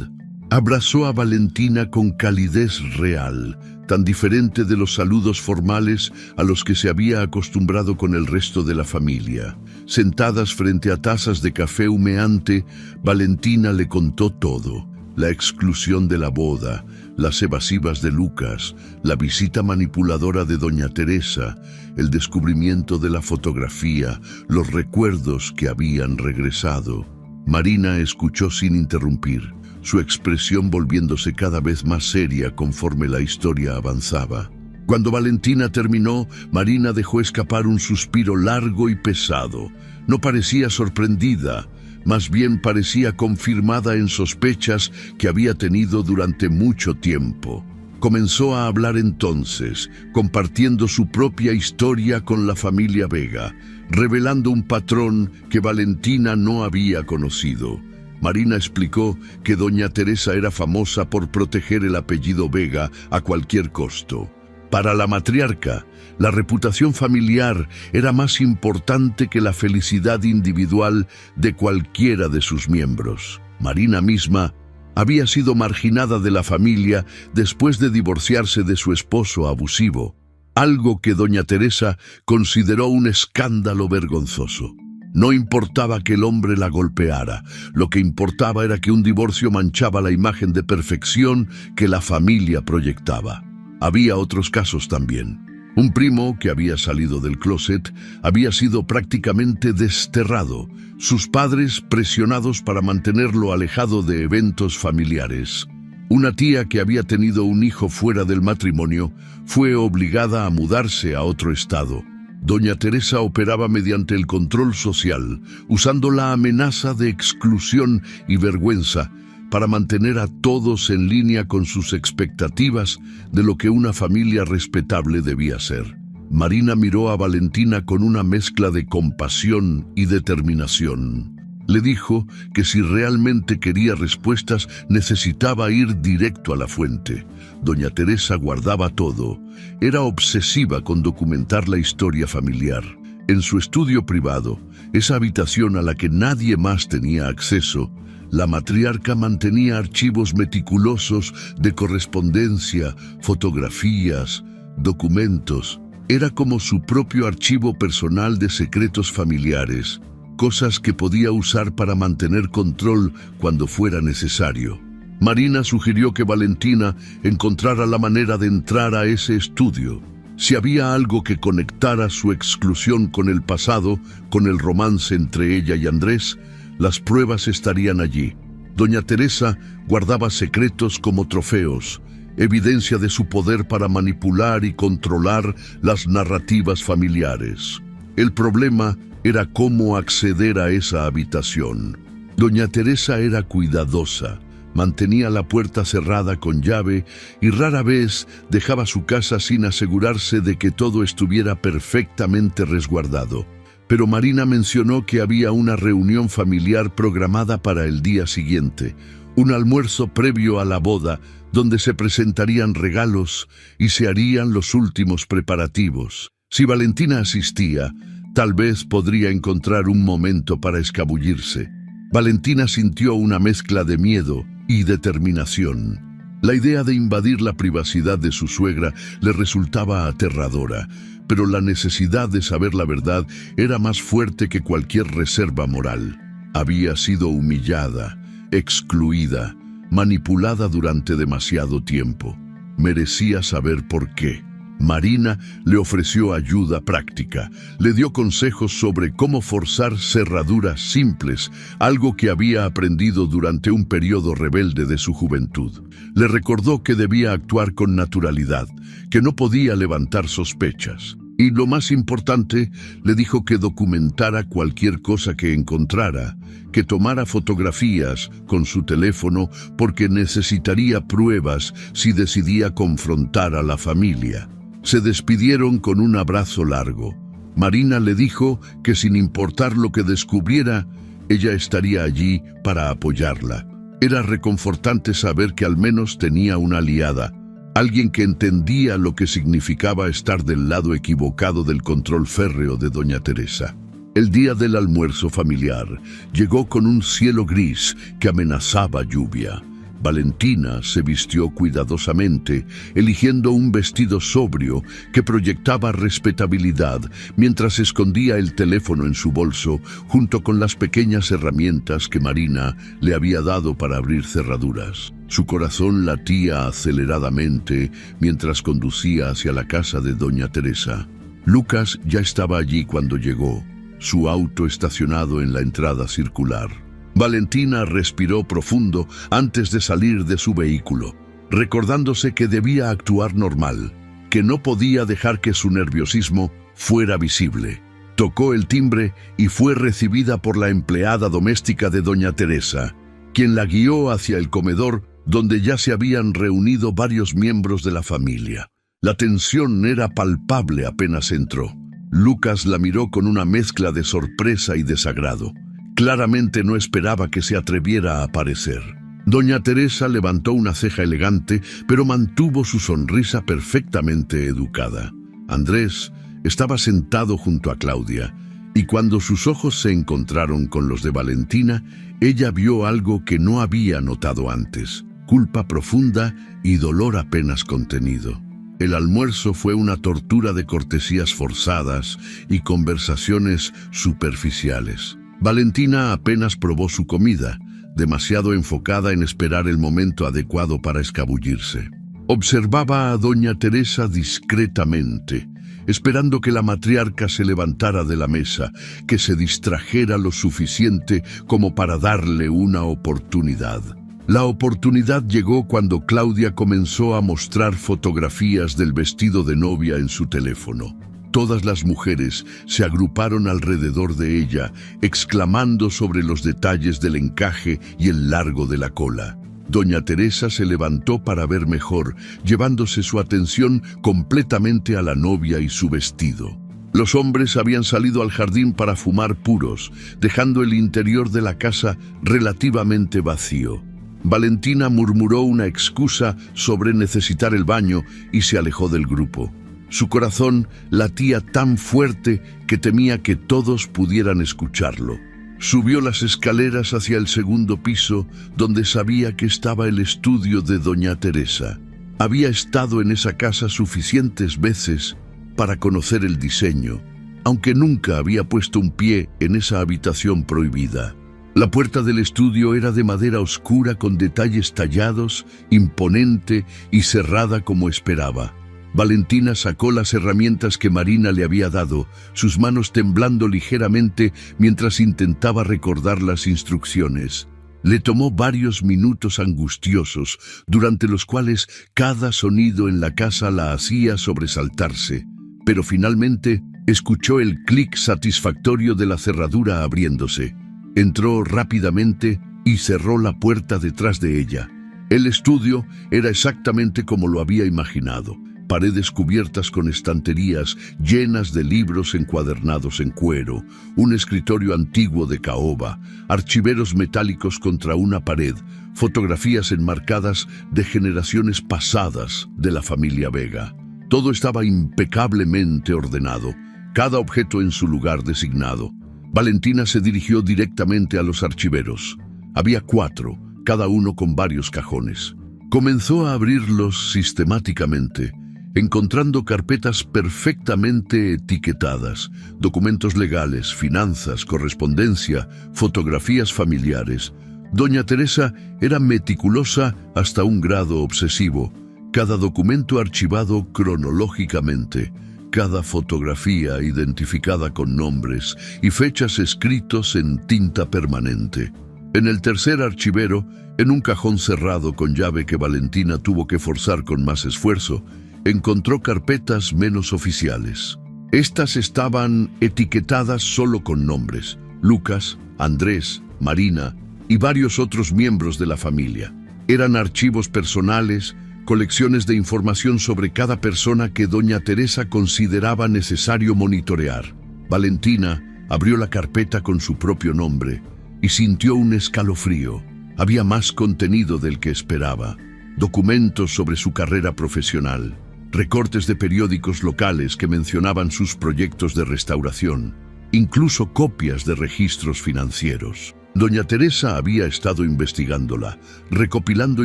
[SPEAKER 1] Abrazó a Valentina con calidez real, tan diferente de los saludos formales a los que se había acostumbrado con el resto de la familia. Sentadas frente a tazas de café humeante, Valentina le contó todo: la exclusión de la boda, las evasivas de Lucas, la visita manipuladora de doña Teresa, el descubrimiento de la fotografía, los recuerdos que habían regresado. Marina escuchó sin interrumpir, su expresión volviéndose cada vez más seria conforme la historia avanzaba. Cuando Valentina terminó, Marina dejó escapar un suspiro largo y pesado. No parecía sorprendida, más bien parecía confirmada en sospechas que había tenido durante mucho tiempo. Comenzó a hablar entonces, compartiendo su propia historia con la familia Vega, revelando un patrón que Valentina no había conocido. Marina explicó que doña Teresa era famosa por proteger el apellido Vega a cualquier costo. Para la matriarca, la reputación familiar era más importante que la felicidad individual de cualquiera de sus miembros. Marina misma había sido marginada de la familia después de divorciarse de su esposo abusivo, algo que doña Teresa consideró un escándalo vergonzoso. No importaba que el hombre la golpeara, lo que importaba era que un divorcio manchaba la imagen de perfección que la familia proyectaba. Había otros casos también. Un primo que había salido del closet había sido prácticamente desterrado, sus padres presionados para mantenerlo alejado de eventos familiares. Una tía que había tenido un hijo fuera del matrimonio fue obligada a mudarse a otro estado. Doña Teresa operaba mediante el control social, usando la amenaza de exclusión y vergüenza para mantener a todos en línea con sus expectativas de lo que una familia respetable debía ser. Marina miró a Valentina con una mezcla de compasión y determinación. Le dijo que si realmente quería respuestas necesitaba ir directo a la fuente. Doña Teresa guardaba todo. Era obsesiva con documentar la historia familiar. En su estudio privado, esa habitación a la que nadie más tenía acceso, la matriarca mantenía archivos meticulosos de correspondencia, fotografías, documentos. Era como su propio archivo personal de secretos familiares, cosas que podía usar para mantener control cuando fuera necesario. Marina sugirió que Valentina encontrara la manera de entrar a ese estudio. Si había algo que conectara su exclusión con el pasado, con el romance entre ella y Andrés, las pruebas estarían allí. Doña Teresa guardaba secretos como trofeos, evidencia de su poder para manipular y controlar las narrativas familiares. El problema era cómo acceder a esa habitación. Doña Teresa era cuidadosa, mantenía la puerta cerrada con llave y rara vez dejaba su casa sin asegurarse de que todo estuviera perfectamente resguardado. Pero Marina mencionó que había una reunión familiar programada para el día siguiente, un almuerzo previo a la boda donde se presentarían regalos y se harían los últimos preparativos. Si Valentina asistía, tal vez podría encontrar un momento para escabullirse. Valentina sintió una mezcla de miedo y determinación. La idea de invadir la privacidad de su suegra le resultaba aterradora, pero la necesidad de saber la verdad era más fuerte que cualquier reserva moral. Había sido humillada, excluida, manipulada durante demasiado tiempo. Merecía saber por qué. Marina le ofreció ayuda práctica, le dio consejos sobre cómo forzar cerraduras simples, algo que había aprendido durante un periodo rebelde de su juventud. Le recordó que debía actuar con naturalidad, que no podía levantar sospechas. Y lo más importante, le dijo que documentara cualquier cosa que encontrara, que tomara fotografías con su teléfono porque necesitaría pruebas si decidía confrontar a la familia. Se despidieron con un abrazo largo. Marina le dijo que sin importar lo que descubriera, ella estaría allí para apoyarla. Era reconfortante saber que al menos tenía una aliada, alguien que entendía lo que significaba estar del lado equivocado del control férreo de doña Teresa. El día del almuerzo familiar llegó con un cielo gris que amenazaba lluvia. Valentina se vistió cuidadosamente, eligiendo un vestido sobrio que proyectaba respetabilidad mientras escondía el teléfono en su bolso junto con las pequeñas herramientas que Marina le había dado para abrir cerraduras. Su corazón latía aceleradamente mientras conducía hacia la casa de doña Teresa. Lucas ya estaba allí cuando llegó, su auto estacionado en la entrada circular. Valentina respiró profundo antes de salir de su vehículo, recordándose que debía actuar normal, que no podía dejar que su nerviosismo fuera visible. Tocó el timbre y fue recibida por la empleada doméstica de doña Teresa, quien la guió hacia el comedor donde ya se habían reunido varios miembros de la familia. La tensión era palpable apenas entró. Lucas la miró con una mezcla de sorpresa y desagrado. Claramente no esperaba que se atreviera a aparecer. Doña Teresa levantó una ceja elegante, pero mantuvo su sonrisa perfectamente educada. Andrés estaba sentado junto a Claudia, y cuando sus ojos se encontraron con los de Valentina, ella vio algo que no había notado antes: culpa profunda y dolor apenas contenido. El almuerzo fue una tortura de cortesías forzadas y conversaciones superficiales. Valentina apenas probó su comida, demasiado enfocada en esperar el momento adecuado para escabullirse. Observaba a doña Teresa discretamente, esperando que la matriarca se levantara de la mesa, que se distrajera lo suficiente como para darle una oportunidad. La oportunidad llegó cuando Claudia comenzó a mostrar fotografías del vestido de novia en su teléfono. Todas las mujeres se agruparon alrededor de ella, exclamando sobre los detalles del encaje y el largo de la cola. Doña Teresa se levantó para ver mejor, llevándose su atención completamente a la novia y su vestido. Los hombres habían salido al jardín para fumar puros, dejando el interior de la casa relativamente vacío. Valentina murmuró una excusa sobre necesitar el baño y se alejó del grupo. Su corazón latía tan fuerte que temía que todos pudieran escucharlo. Subió las escaleras hacia el segundo piso, donde sabía que estaba el estudio de doña Teresa. Había estado en esa casa suficientes veces para conocer el diseño, aunque nunca había puesto un pie en esa habitación prohibida. La puerta del estudio era de madera oscura con detalles tallados, imponente y cerrada como esperaba. Valentina sacó las herramientas que Marina le había dado, sus manos temblando ligeramente mientras intentaba recordar las instrucciones. Le tomó varios minutos angustiosos, durante los cuales cada sonido en la casa la hacía sobresaltarse, pero finalmente escuchó el clic satisfactorio de la cerradura abriéndose. Entró rápidamente y cerró la puerta detrás de ella. El estudio era exactamente como lo había imaginado. Paredes cubiertas con estanterías llenas de libros encuadernados en cuero, un escritorio antiguo de caoba, archiveros metálicos contra una pared, fotografías enmarcadas de generaciones pasadas de la familia Vega. Todo estaba impecablemente ordenado, cada objeto en su lugar designado. Valentina se dirigió directamente a los archiveros. Había 4, cada uno con varios cajones. Comenzó a abrirlos sistemáticamente, encontrando carpetas perfectamente etiquetadas, documentos legales, finanzas, correspondencia, fotografías familiares. Doña Teresa era meticulosa hasta un grado obsesivo, cada documento archivado cronológicamente, cada fotografía identificada con nombres y fechas escritos en tinta permanente. En el tercer archivero, en un cajón cerrado con llave que Valentina tuvo que forzar con más esfuerzo, encontró carpetas menos oficiales. Estas estaban etiquetadas solo con nombres: Lucas, Andrés, Marina y varios otros miembros de la familia. Eran archivos personales, colecciones de información sobre cada persona que doña Teresa consideraba necesario monitorear. Valentina abrió la carpeta con su propio nombre y sintió un escalofrío. Había más contenido del que esperaba. Documentos sobre su carrera profesional, recortes de periódicos locales que mencionaban sus proyectos de restauración, incluso copias de registros financieros. Doña Teresa había estado investigándola, recopilando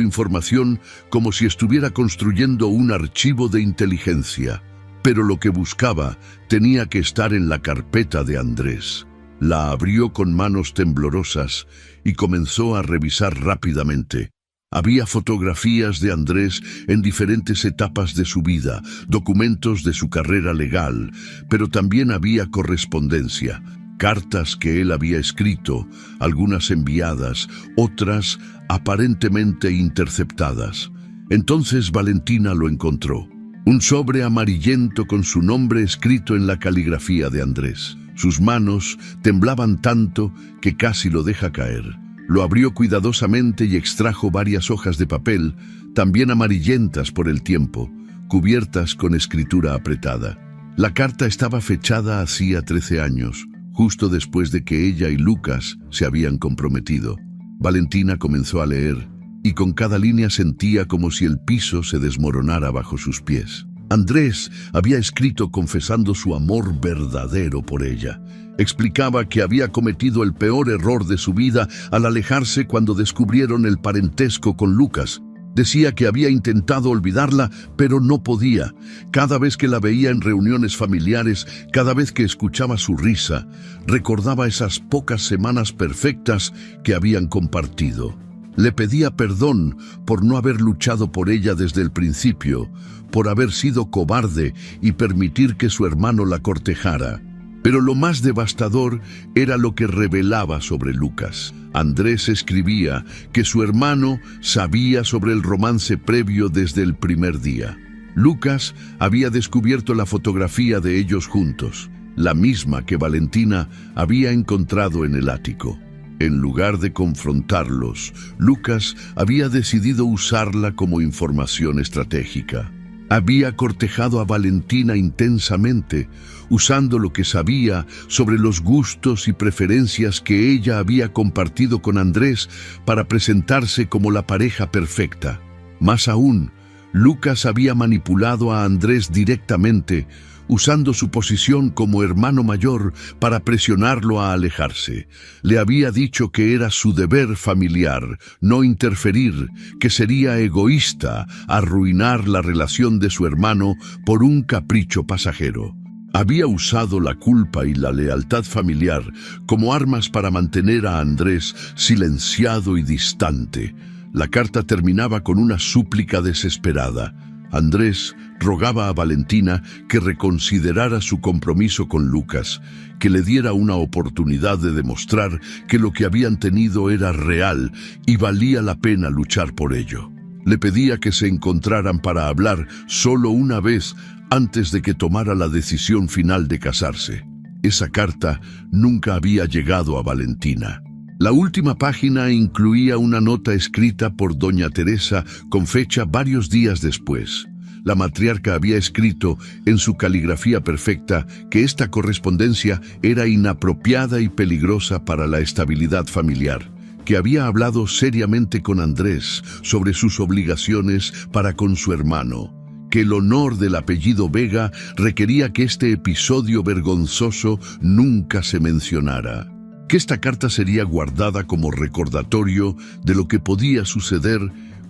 [SPEAKER 1] información como si estuviera construyendo un archivo de inteligencia. Pero lo que buscaba tenía que estar en la carpeta de Andrés. La abrió con manos temblorosas y comenzó a revisar rápidamente. Había fotografías de Andrés en diferentes etapas de su vida, documentos de su carrera legal, pero también había correspondencia. Cartas que él había escrito, algunas enviadas, otras aparentemente interceptadas. Entonces Valentina lo encontró. Un sobre amarillento con su nombre escrito en la caligrafía de Andrés. Sus manos temblaban tanto que casi lo deja caer. Lo abrió cuidadosamente y extrajo varias hojas de papel, también amarillentas por el tiempo, cubiertas con escritura apretada. La carta estaba fechada hacía 13 años. Justo después de que ella y Lucas se habían comprometido. Valentina comenzó a leer, y con cada línea sentía como si el piso se desmoronara bajo sus pies. Andrés había escrito confesando su amor verdadero por ella. Explicaba que había cometido el peor error de su vida al alejarse cuando descubrieron el parentesco con Lucas. Decía que había intentado olvidarla, pero no podía. Cada vez que la veía en reuniones familiares, cada vez que escuchaba su risa, recordaba esas pocas semanas perfectas que habían compartido. Le pedía perdón por no haber luchado por ella desde el principio, por haber sido cobarde y permitir que su hermano la cortejara. Pero lo más devastador era lo que revelaba sobre Lucas. Andrés escribía que su hermano sabía sobre el romance previo desde el primer día. Lucas había descubierto la fotografía de ellos juntos, la misma que Valentina había encontrado en el ático. En lugar de confrontarlos, Lucas había decidido usarla como información estratégica. Había cortejado a Valentina intensamente, usando lo que sabía sobre los gustos y preferencias que ella había compartido con Andrés para presentarse como la pareja perfecta. Más aún, Lucas había manipulado a Andrés directamente, usando su posición como hermano mayor para presionarlo a alejarse. Le había dicho que era su deber familiar no interferir, que sería egoísta arruinar la relación de su hermano por un capricho pasajero. Había usado la culpa y la lealtad familiar como armas para mantener a Andrés silenciado y distante. La carta terminaba con una súplica desesperada. Andrés rogaba a Valentina que reconsiderara su compromiso con Lucas, que le diera una oportunidad de demostrar que lo que habían tenido era real y valía la pena luchar por ello. Le pedía que se encontraran para hablar solo una vez antes de que tomara la decisión final de casarse. Esa carta nunca había llegado a Valentina. La última página incluía una nota escrita por doña Teresa con fecha varios días después. La matriarca había escrito en su caligrafía perfecta que esta correspondencia era inapropiada y peligrosa para la estabilidad familiar, que había hablado seriamente con Andrés sobre sus obligaciones para con su hermano, que el honor del apellido Vega requería que este episodio vergonzoso nunca se mencionara, que esta carta sería guardada como recordatorio de lo que podía suceder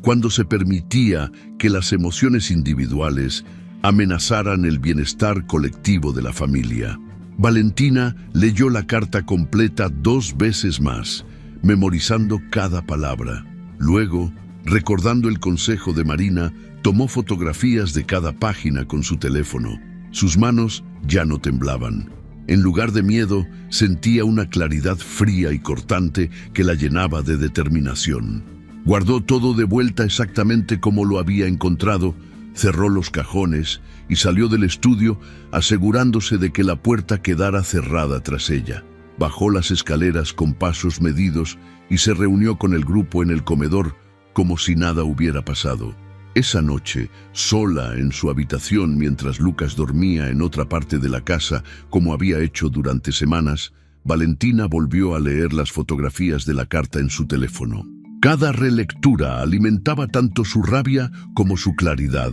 [SPEAKER 1] cuando se permitía que las emociones individuales amenazaran el bienestar colectivo de la familia. Valentina leyó la carta completa 2 veces más, memorizando cada palabra. Luego, recordando el consejo de Marina, tomó fotografías de cada página con su teléfono. Sus manos ya no temblaban. En lugar de miedo, sentía una claridad fría y cortante que la llenaba de determinación. Guardó todo de vuelta exactamente como lo había encontrado, cerró los cajones y salió del estudio asegurándose de que la puerta quedara cerrada tras ella. Bajó las escaleras con pasos medidos y se reunió con el grupo en el comedor como si nada hubiera pasado. Esa noche, sola en su habitación mientras Lucas dormía en otra parte de la casa, como había hecho durante semanas, Valentina volvió a leer las fotografías de la carta en su teléfono. Cada relectura alimentaba tanto su rabia como su claridad.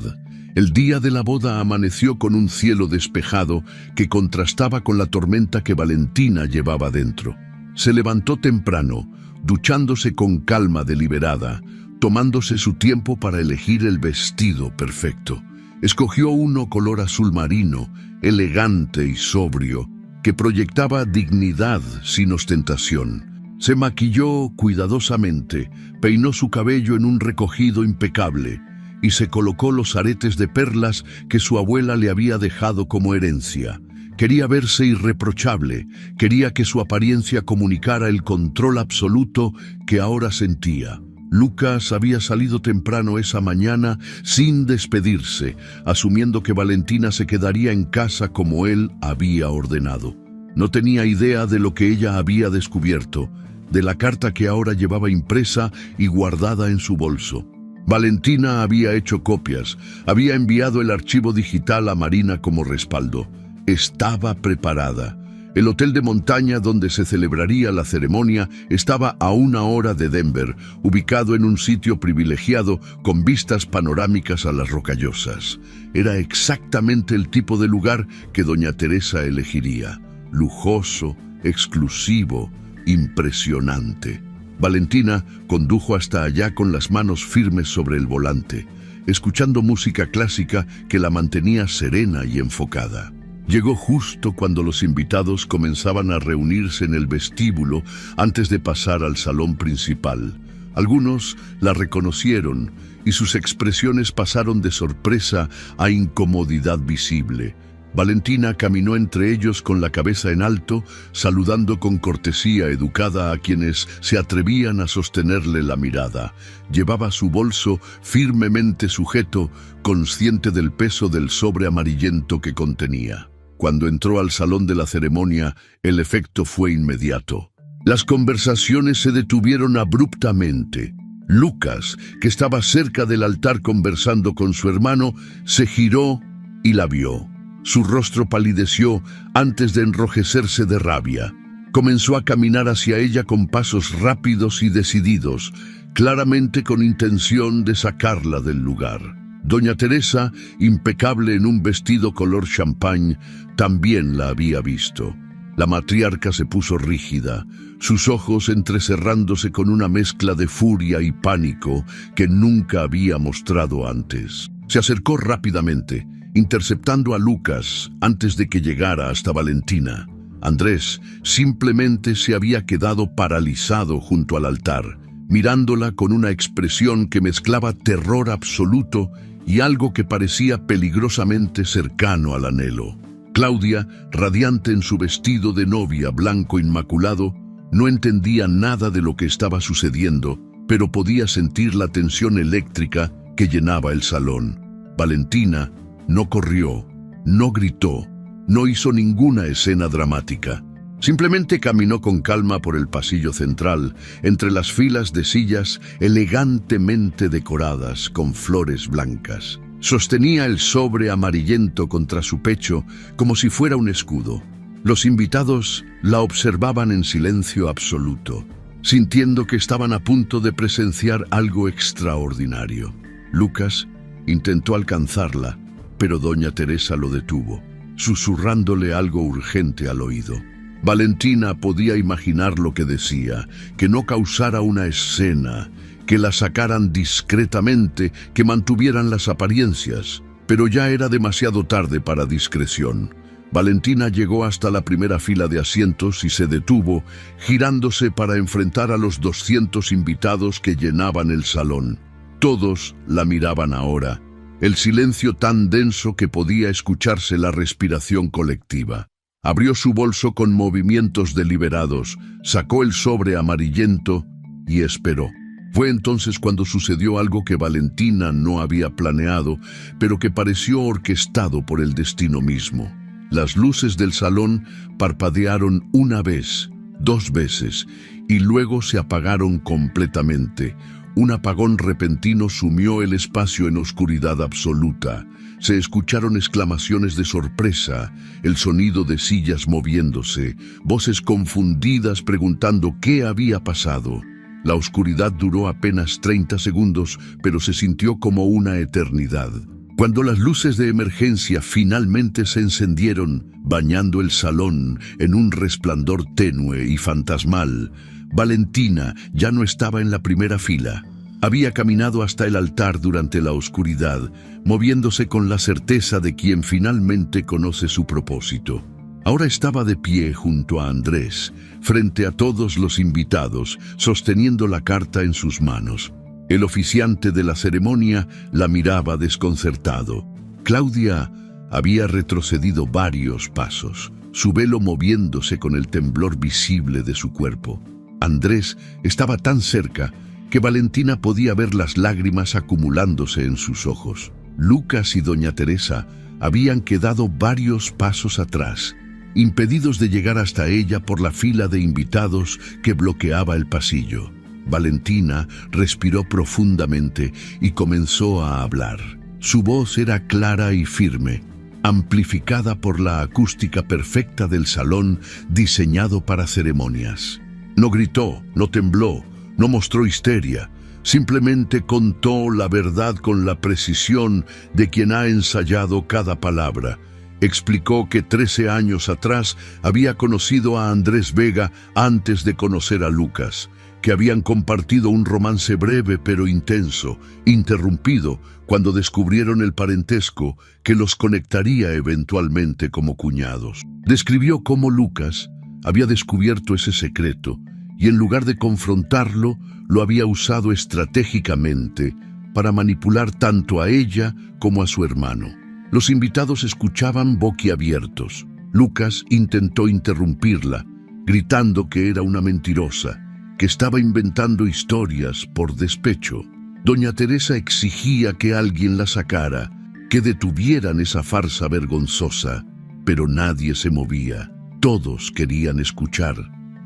[SPEAKER 1] El día de la boda amaneció con un cielo despejado que contrastaba con la tormenta que Valentina llevaba dentro. Se levantó temprano, duchándose con calma deliberada, tomándose su tiempo para elegir el vestido perfecto. Escogió uno color azul marino, elegante y sobrio, que proyectaba dignidad sin ostentación. Se maquilló cuidadosamente, peinó su cabello en un recogido impecable y se colocó los aretes de perlas que su abuela le había dejado como herencia. Quería verse irreprochable, quería que su apariencia comunicara el control absoluto que ahora sentía. Lucas había salido temprano esa mañana sin despedirse, asumiendo que Valentina se quedaría en casa como él había ordenado. No tenía idea de lo que ella había descubierto, de la carta que ahora llevaba impresa y guardada en su bolso. Valentina había hecho copias, había enviado el archivo digital a Marina como respaldo. Estaba preparada. El hotel de montaña donde se celebraría la ceremonia estaba a 1 hora de Denver, ubicado en un sitio privilegiado con vistas panorámicas a las Rocallosas. Era exactamente el tipo de lugar que doña Teresa elegiría. Lujoso, exclusivo, impresionante. Valentina condujo hasta allá con las manos firmes sobre el volante, escuchando música clásica que la mantenía serena y enfocada. Llegó justo cuando los invitados comenzaban a reunirse en el vestíbulo antes de pasar al salón principal. Algunos la reconocieron y sus expresiones pasaron de sorpresa a incomodidad visible. Valentina caminó entre ellos con la cabeza en alto, saludando con cortesía educada a quienes se atrevían a sostenerle la mirada. Llevaba su bolso firmemente sujeto, consciente del peso del sobre amarillento que contenía. Cuando entró al salón de la ceremonia, el efecto fue inmediato. Las conversaciones se detuvieron abruptamente. Lucas, que estaba cerca del altar conversando con su hermano, se giró y la vio. Su rostro palideció antes de enrojecerse de rabia. Comenzó a caminar hacia ella con pasos rápidos y decididos, claramente con intención de sacarla del lugar. Doña Teresa, impecable en un vestido color champán, también la había visto. La matriarca se puso rígida, sus ojos entrecerrándose con una mezcla de furia y pánico que nunca había mostrado antes. Se acercó rápidamente, interceptando a Lucas antes de que llegara hasta Valentina. Andrés simplemente se había quedado paralizado junto al altar, mirándola con una expresión que mezclaba terror absoluto y algo que parecía peligrosamente cercano al anhelo. Claudia, radiante en su vestido de novia blanco inmaculado, no entendía nada de lo que estaba sucediendo, pero podía sentir la tensión eléctrica que llenaba el salón. Valentina no corrió, no gritó, no hizo ninguna escena dramática. Simplemente caminó con calma por el pasillo central, entre las filas de sillas elegantemente decoradas con flores blancas. Sostenía el sobre amarillento contra su pecho como si fuera un escudo. Los invitados la observaban en silencio absoluto, sintiendo que estaban a punto de presenciar algo extraordinario. Lucas intentó alcanzarla, pero doña Teresa lo detuvo, susurrándole algo urgente al oído. Valentina podía imaginar lo que decía, que no causara una escena, que la sacaran discretamente, que mantuvieran las apariencias. Pero ya era demasiado tarde para discreción. Valentina llegó hasta la primera fila de asientos y se detuvo, girándose para enfrentar a los 200 invitados que llenaban el salón. Todos la miraban ahora, el silencio tan denso que podía escucharse la respiración colectiva. Abrió su bolso con movimientos deliberados, sacó el sobre amarillento y esperó. Fue entonces cuando sucedió algo que Valentina no había planeado, pero que pareció orquestado por el destino mismo. Las luces del salón parpadearon una vez, 2 veces, y luego se apagaron completamente. Un apagón repentino sumió el espacio en oscuridad absoluta. Se escucharon exclamaciones de sorpresa, el sonido de sillas moviéndose, voces confundidas preguntando qué había pasado. La oscuridad duró apenas 30 segundos, pero se sintió como una eternidad. Cuando las luces de emergencia finalmente se encendieron, bañando el salón en un resplandor tenue y fantasmal, Valentina ya no estaba en la primera fila. Había caminado hasta el altar durante la oscuridad, moviéndose con la certeza de quien finalmente conoce su propósito. Ahora estaba de pie junto a Andrés, frente a todos los invitados, sosteniendo la carta en sus manos. El oficiante de la ceremonia la miraba desconcertado. Claudia había retrocedido varios pasos, su velo moviéndose con el temblor visible de su cuerpo. Andrés estaba tan cerca que Valentina podía ver las lágrimas acumulándose en sus ojos. Lucas y doña Teresa habían quedado varios pasos atrás, impedidos de llegar hasta ella por la fila de invitados que bloqueaba el pasillo. Valentina respiró profundamente y comenzó a hablar. Su voz era clara y firme, amplificada por la acústica perfecta del salón diseñado para ceremonias. No gritó, no tembló, no mostró histeria, simplemente contó la verdad con la precisión de quien ha ensayado cada palabra. Explicó que 13 años atrás había conocido a Andrés Vega antes de conocer a Lucas, que habían compartido un romance breve pero intenso, interrumpido cuando descubrieron el parentesco que los conectaría eventualmente como cuñados. Describió cómo Lucas había descubierto ese secreto y en lugar de confrontarlo, lo había usado estratégicamente para manipular tanto a ella como a su hermano. Los invitados escuchaban boquiabiertos. Lucas intentó interrumpirla, gritando que era una mentirosa, que estaba inventando historias por despecho. Doña Teresa exigía que alguien la sacara, que detuvieran esa farsa vergonzosa, pero nadie se movía. Todos querían escuchar.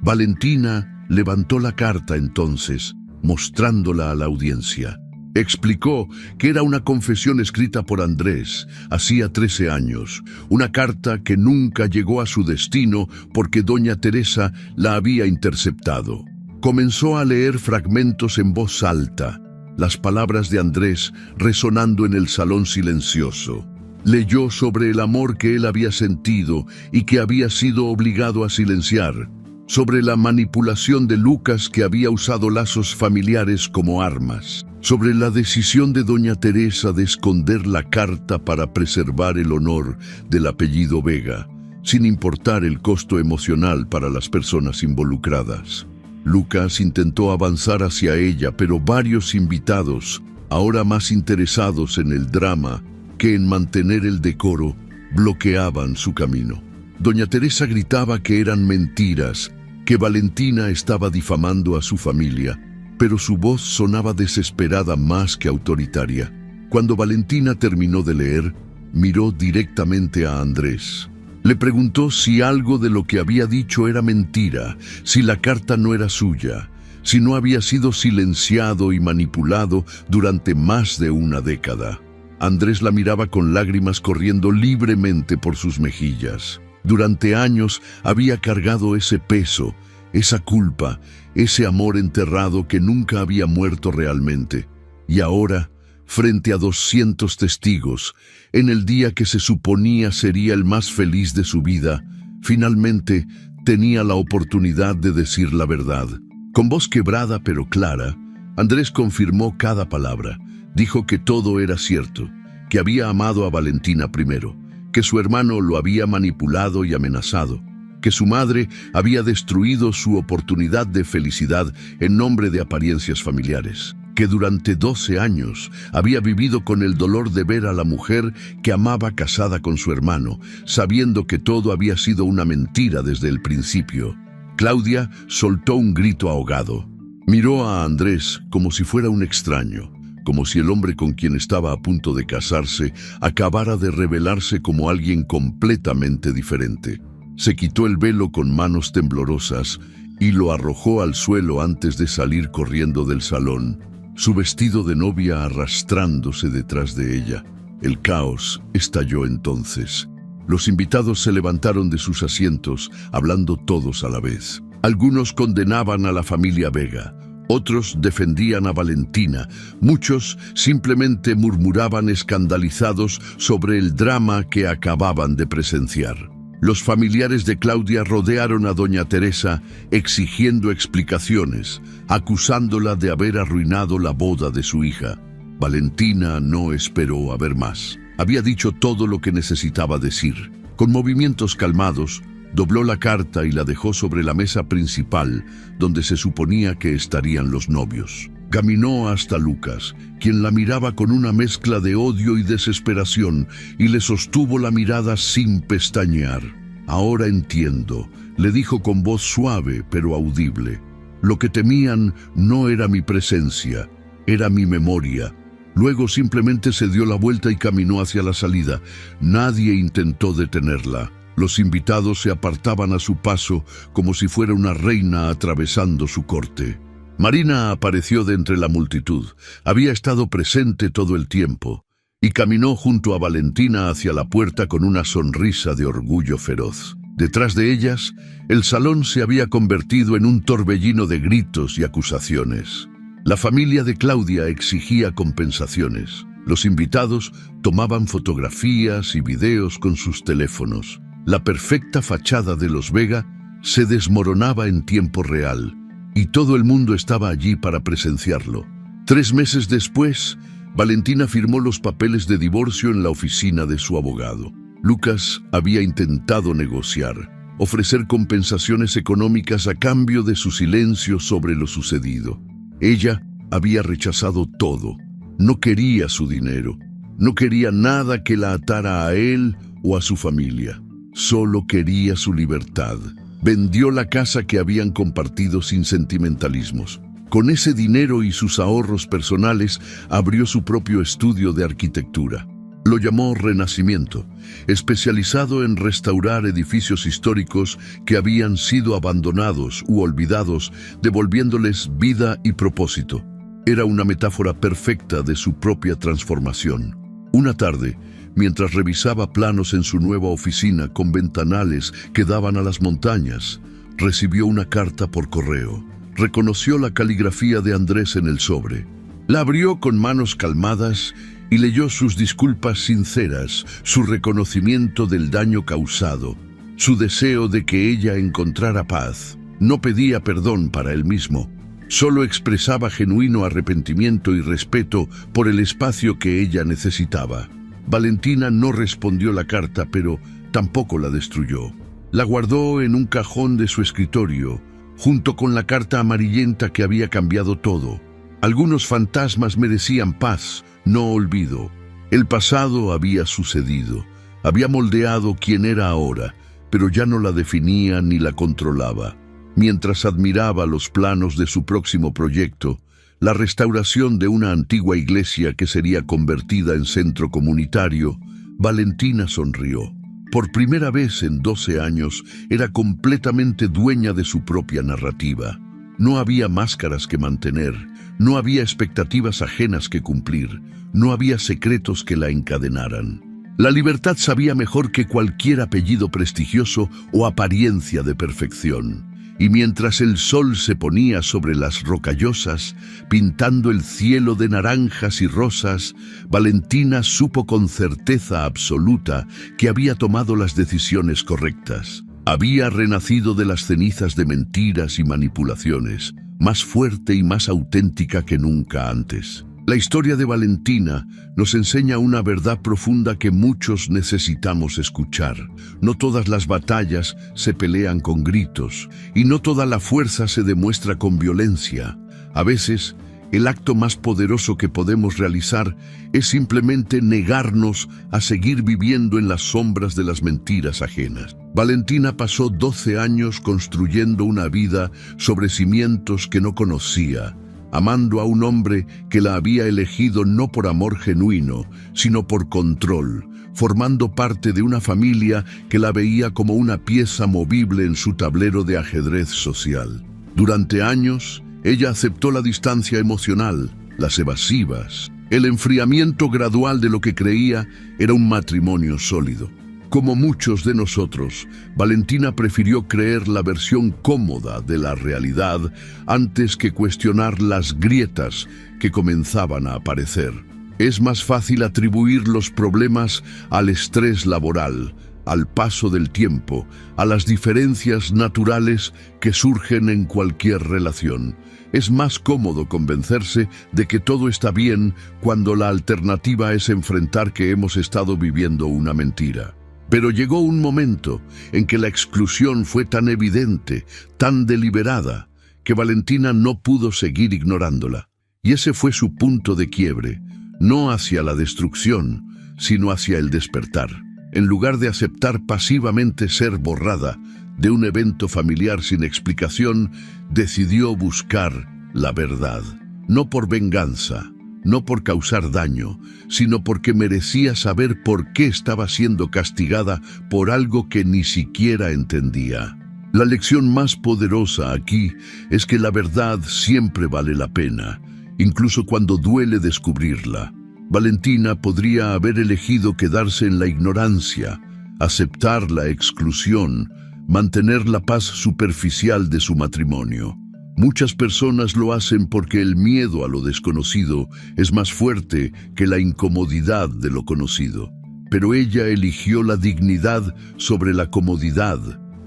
[SPEAKER 1] Valentina levantó la carta entonces, mostrándola a la audiencia. Explicó que era una confesión escrita por Andrés, hacía 13 años, una carta que nunca llegó a su destino porque doña Teresa la había interceptado. Comenzó a leer fragmentos en voz alta, las palabras de Andrés resonando en el salón silencioso. Leyó sobre el amor que él había sentido y que había sido obligado a silenciar, sobre la manipulación de Lucas que había usado lazos familiares como armas, sobre la decisión de doña Teresa de esconder la carta para preservar el honor del apellido Vega, sin importar el costo emocional para las personas involucradas. Lucas intentó avanzar hacia ella, pero varios invitados, ahora más interesados en el drama que en mantener el decoro, bloqueaban su camino. Doña Teresa gritaba que eran mentiras, que Valentina estaba difamando a su familia, pero su voz sonaba desesperada más que autoritaria. Cuando Valentina terminó de leer, miró directamente a Andrés. Le preguntó si algo de lo que había dicho era mentira, si la carta no era suya, si no había sido silenciado y manipulado durante más de una década. Andrés la miraba con lágrimas corriendo libremente por sus mejillas. Durante años había cargado ese peso, esa culpa, ese amor enterrado que nunca había muerto realmente. Y ahora, frente a 200 testigos, en el día que se suponía sería el más feliz de su vida, finalmente tenía la oportunidad de decir la verdad. Con voz quebrada pero clara, Andrés confirmó cada palabra. Dijo que todo era cierto, que había amado a Valentina primero, que su hermano lo había manipulado y amenazado, que su madre había destruido su oportunidad de felicidad en nombre de apariencias familiares, que durante 12 años había vivido con el dolor de ver a la mujer que amaba casada con su hermano, sabiendo que todo había sido una mentira desde el principio. Claudia soltó un grito ahogado. Miró a Andrés como si fuera un extraño, como si el hombre con quien estaba a punto de casarse acabara de revelarse como alguien completamente diferente. Se quitó el velo con manos temblorosas y lo arrojó al suelo antes de salir corriendo del salón, su vestido de novia arrastrándose detrás de ella. El caos estalló entonces. Los invitados se levantaron de sus asientos, hablando todos a la vez. Algunos condenaban a la familia Vega, otros defendían a Valentina, muchos simplemente murmuraban escandalizados sobre el drama que acababan de presenciar. Los familiares de Claudia rodearon a doña Teresa exigiendo explicaciones, acusándola de haber arruinado la boda de su hija. Valentina no esperó a ver más. Había dicho todo lo que necesitaba decir. Con movimientos calmados, dobló la carta y la dejó sobre la mesa principal, donde se suponía que estarían los novios. Caminó hasta Lucas, quien la miraba con una mezcla de odio y desesperación, y le sostuvo la mirada sin pestañear. «Ahora entiendo», le dijo con voz suave pero audible. «Lo que temían no era mi presencia, era mi memoria». Luego simplemente se dio la vuelta y caminó hacia la salida. Nadie intentó detenerla. Los invitados se apartaban a su paso como si fuera una reina atravesando su corte. Marina apareció de entre la multitud. Había estado presente todo el tiempo y caminó junto a Valentina hacia la puerta con una sonrisa de orgullo feroz. Detrás de ellas, el salón se había convertido en un torbellino de gritos y acusaciones. La familia de Claudia exigía compensaciones. Los invitados tomaban fotografías y videos con sus teléfonos. La perfecta fachada de los Vega se desmoronaba en tiempo real, y todo el mundo estaba allí para presenciarlo. 3 meses después, Valentina firmó los papeles de divorcio en la oficina de su abogado. Lucas había intentado negociar, ofrecer compensaciones económicas a cambio de su silencio sobre lo sucedido. Ella había rechazado todo. No quería su dinero, no quería nada que la atara a él o a su familia. Solo quería su libertad. Vendió la casa que habían compartido sin sentimentalismos. Con ese dinero y sus ahorros personales, abrió su propio estudio de arquitectura. Lo llamó Renacimiento, especializado en restaurar edificios históricos que habían sido abandonados u olvidados, devolviéndoles vida y propósito. Era una metáfora perfecta de su propia transformación. Una tarde, mientras revisaba planos en su nueva oficina con ventanales que daban a las montañas, recibió una carta por correo. Reconoció la caligrafía de Andrés en el sobre. La abrió con manos calmadas y leyó sus disculpas sinceras, su reconocimiento del daño causado, su deseo de que ella encontrara paz. No pedía perdón para él mismo, solo expresaba genuino arrepentimiento y respeto por el espacio que ella necesitaba. Valentina no respondió la carta, pero tampoco la destruyó. La guardó en un cajón de su escritorio, junto con la carta amarillenta que había cambiado todo. Algunos fantasmas merecían paz, no olvido. El pasado había sucedido, había moldeado quién era ahora, pero ya no la definía ni la controlaba. Mientras admiraba los planos de su próximo proyecto, la restauración de una antigua iglesia que sería convertida en centro comunitario, Valentina sonrió. Por primera vez en 12 años, era completamente dueña de su propia narrativa. No había máscaras que mantener, no había expectativas ajenas que cumplir, no había secretos que la encadenaran. La libertad sabía mejor que cualquier apellido prestigioso o apariencia de perfección. Y mientras el sol se ponía sobre las rocallosas, pintando el cielo de naranjas y rosas, Valentina supo con certeza absoluta que había tomado las decisiones correctas. Había renacido de las cenizas de mentiras y manipulaciones. más fuerte y más auténtica que nunca antes. La historia de Valentina nos enseña una verdad profunda que muchos necesitamos escuchar. No todas las batallas se pelean con gritos y no toda la fuerza se demuestra con violencia. A veces, el acto más poderoso que podemos realizar es simplemente negarnos a seguir viviendo en las sombras de las mentiras ajenas. Valentina pasó 12 años construyendo una vida sobre cimientos que no conocía, amando a un hombre que la había elegido no por amor genuino, sino por control, formando parte de una familia que la veía como una pieza movible en su tablero de ajedrez social. Durante años, ella aceptó la distancia emocional, las evasivas, el enfriamiento gradual de lo que creía era un matrimonio sólido. Como muchos de nosotros, Valentina prefirió creer la versión cómoda de la realidad antes que cuestionar las grietas que comenzaban a aparecer. Es más fácil atribuir los problemas al estrés laboral, al paso del tiempo, a las diferencias naturales que surgen en cualquier relación. Es más cómodo convencerse de que todo está bien cuando la alternativa es enfrentar que hemos estado viviendo una mentira. Pero llegó un momento en que la exclusión fue tan evidente, tan deliberada, que Valentina no pudo seguir ignorándola. Y ese fue su punto de quiebre, no hacia la destrucción, sino hacia el despertar. En lugar de aceptar pasivamente ser borrada de un evento familiar sin explicación, decidió buscar la verdad. No por venganza, no por causar daño, sino porque merecía saber por qué estaba siendo castigada por algo que ni siquiera entendía. La lección más poderosa aquí es que la verdad siempre vale la pena, incluso cuando duele descubrirla. Valentina podría haber elegido quedarse en la ignorancia, aceptar la exclusión, mantener la paz superficial de su matrimonio. Muchas personas lo hacen porque el miedo a lo desconocido es más fuerte que la incomodidad de lo conocido. Pero ella eligió la dignidad sobre la comodidad,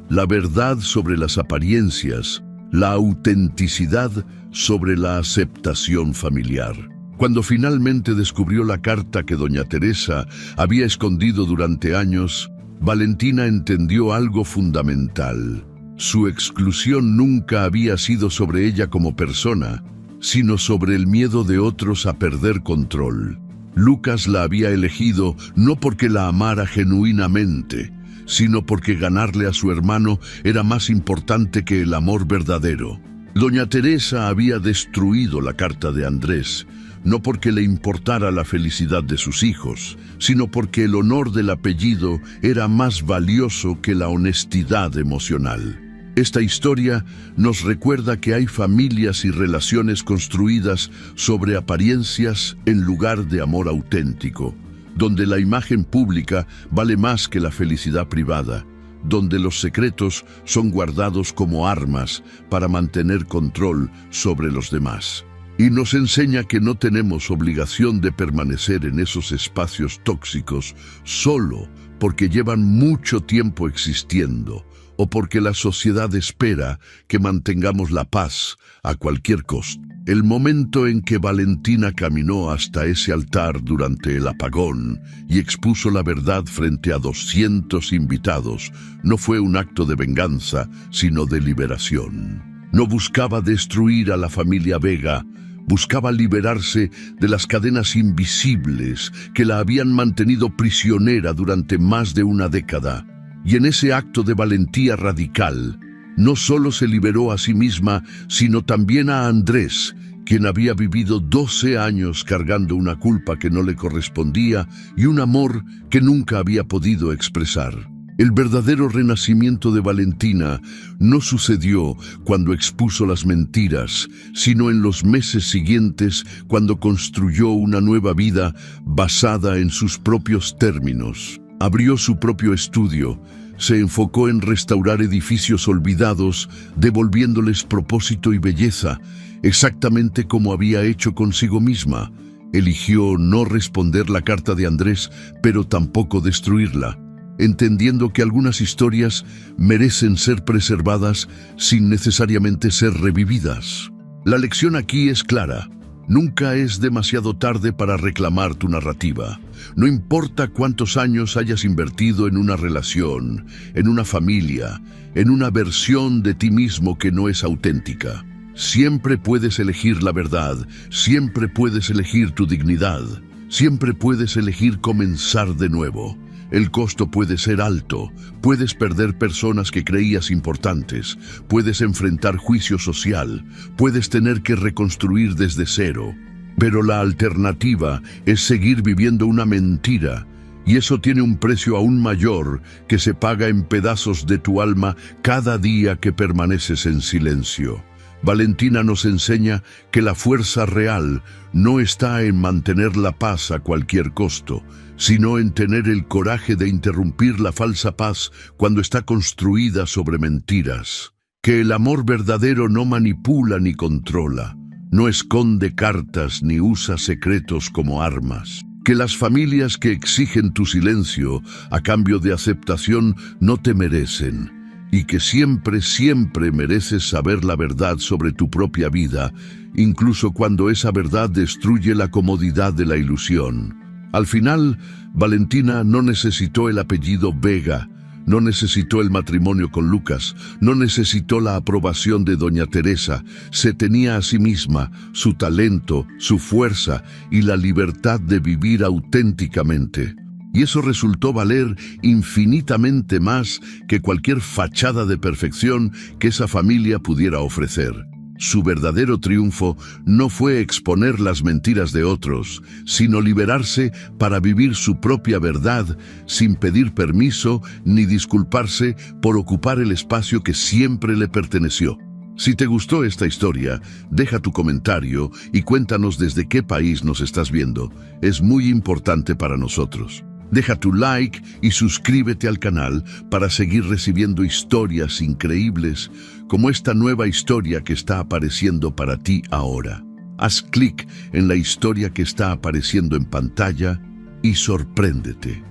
[SPEAKER 1] la verdad sobre las apariencias, la autenticidad sobre la aceptación familiar. Cuando finalmente descubrió la carta que doña Teresa había escondido durante años, Valentina entendió algo fundamental. Su exclusión nunca había sido sobre ella como persona, sino sobre el miedo de otros a perder control. Lucas la había elegido no porque la amara genuinamente, sino porque ganarle a su hermano era más importante que el amor verdadero. Doña Teresa había destruido la carta de Andrés, no porque le importara la felicidad de sus hijos, sino porque el honor del apellido era más valioso que la honestidad emocional. Esta historia nos recuerda que hay familias y relaciones construidas sobre apariencias en lugar de amor auténtico, donde la imagen pública vale más que la felicidad privada, donde los secretos son guardados como armas para mantener control sobre los demás. Y nos enseña que no tenemos obligación de permanecer en esos espacios tóxicos solo porque llevan mucho tiempo existiendo, o porque la sociedad espera que mantengamos la paz a cualquier costo. El momento en que Valentina caminó hasta ese altar durante el apagón y expuso la verdad frente a 200 invitados no fue un acto de venganza, sino de liberación. No buscaba destruir a la familia Vega, buscaba liberarse de las cadenas invisibles que la habían mantenido prisionera durante más de una década. Y en ese acto de valentía radical, no solo se liberó a sí misma, sino también a Andrés, quien había vivido 12 años cargando una culpa que no le correspondía y un amor que nunca había podido expresar. El verdadero renacimiento de Valentina no sucedió cuando expuso las mentiras, sino en los meses siguientes, cuando construyó una nueva vida basada en sus propios términos. Abrió su propio estudio, se enfocó en restaurar edificios olvidados, devolviéndoles propósito y belleza, exactamente como había hecho consigo misma. Eligió no responder la carta de Andrés, pero tampoco destruirla, entendiendo que algunas historias merecen ser preservadas sin necesariamente ser revividas. La lección aquí es clara. Nunca es demasiado tarde para reclamar tu narrativa. No importa cuántos años hayas invertido en una relación, en una familia, en una versión de ti mismo que no es auténtica. Siempre puedes elegir la verdad, siempre puedes elegir tu dignidad, siempre puedes elegir comenzar de nuevo. El costo puede ser alto, puedes perder personas que creías importantes, puedes enfrentar juicio social, puedes tener que reconstruir desde cero. Pero la alternativa es seguir viviendo una mentira, y eso tiene un precio aún mayor que se paga en pedazos de tu alma cada día que permaneces en silencio. Valentina nos enseña que la fuerza real no está en mantener la paz a cualquier costo, sino en tener el coraje de interrumpir la falsa paz cuando está construida sobre mentiras. Que el amor verdadero no manipula ni controla, no esconde cartas ni usa secretos como armas. Que las familias que exigen tu silencio a cambio de aceptación no te merecen. Y que siempre, siempre mereces saber la verdad sobre tu propia vida, incluso cuando esa verdad destruye la comodidad de la ilusión. Al final, Valentina no necesitó el apellido Vega, no necesitó el matrimonio con Lucas, no necesitó la aprobación de doña Teresa. Se tenía a sí misma, su talento, su fuerza y la libertad de vivir auténticamente. Y eso resultó valer infinitamente más que cualquier fachada de perfección que esa familia pudiera ofrecer. Su verdadero triunfo no fue exponer las mentiras de otros, sino liberarse para vivir su propia verdad sin pedir permiso ni disculparse por ocupar el espacio que siempre le perteneció. Si te gustó esta historia, deja tu comentario y cuéntanos desde qué país nos estás viendo. Es muy importante para nosotros. Deja tu like y suscríbete al canal para seguir recibiendo historias increíbles como esta nueva historia que está apareciendo para ti ahora. Haz clic en la historia que está apareciendo en pantalla y sorpréndete.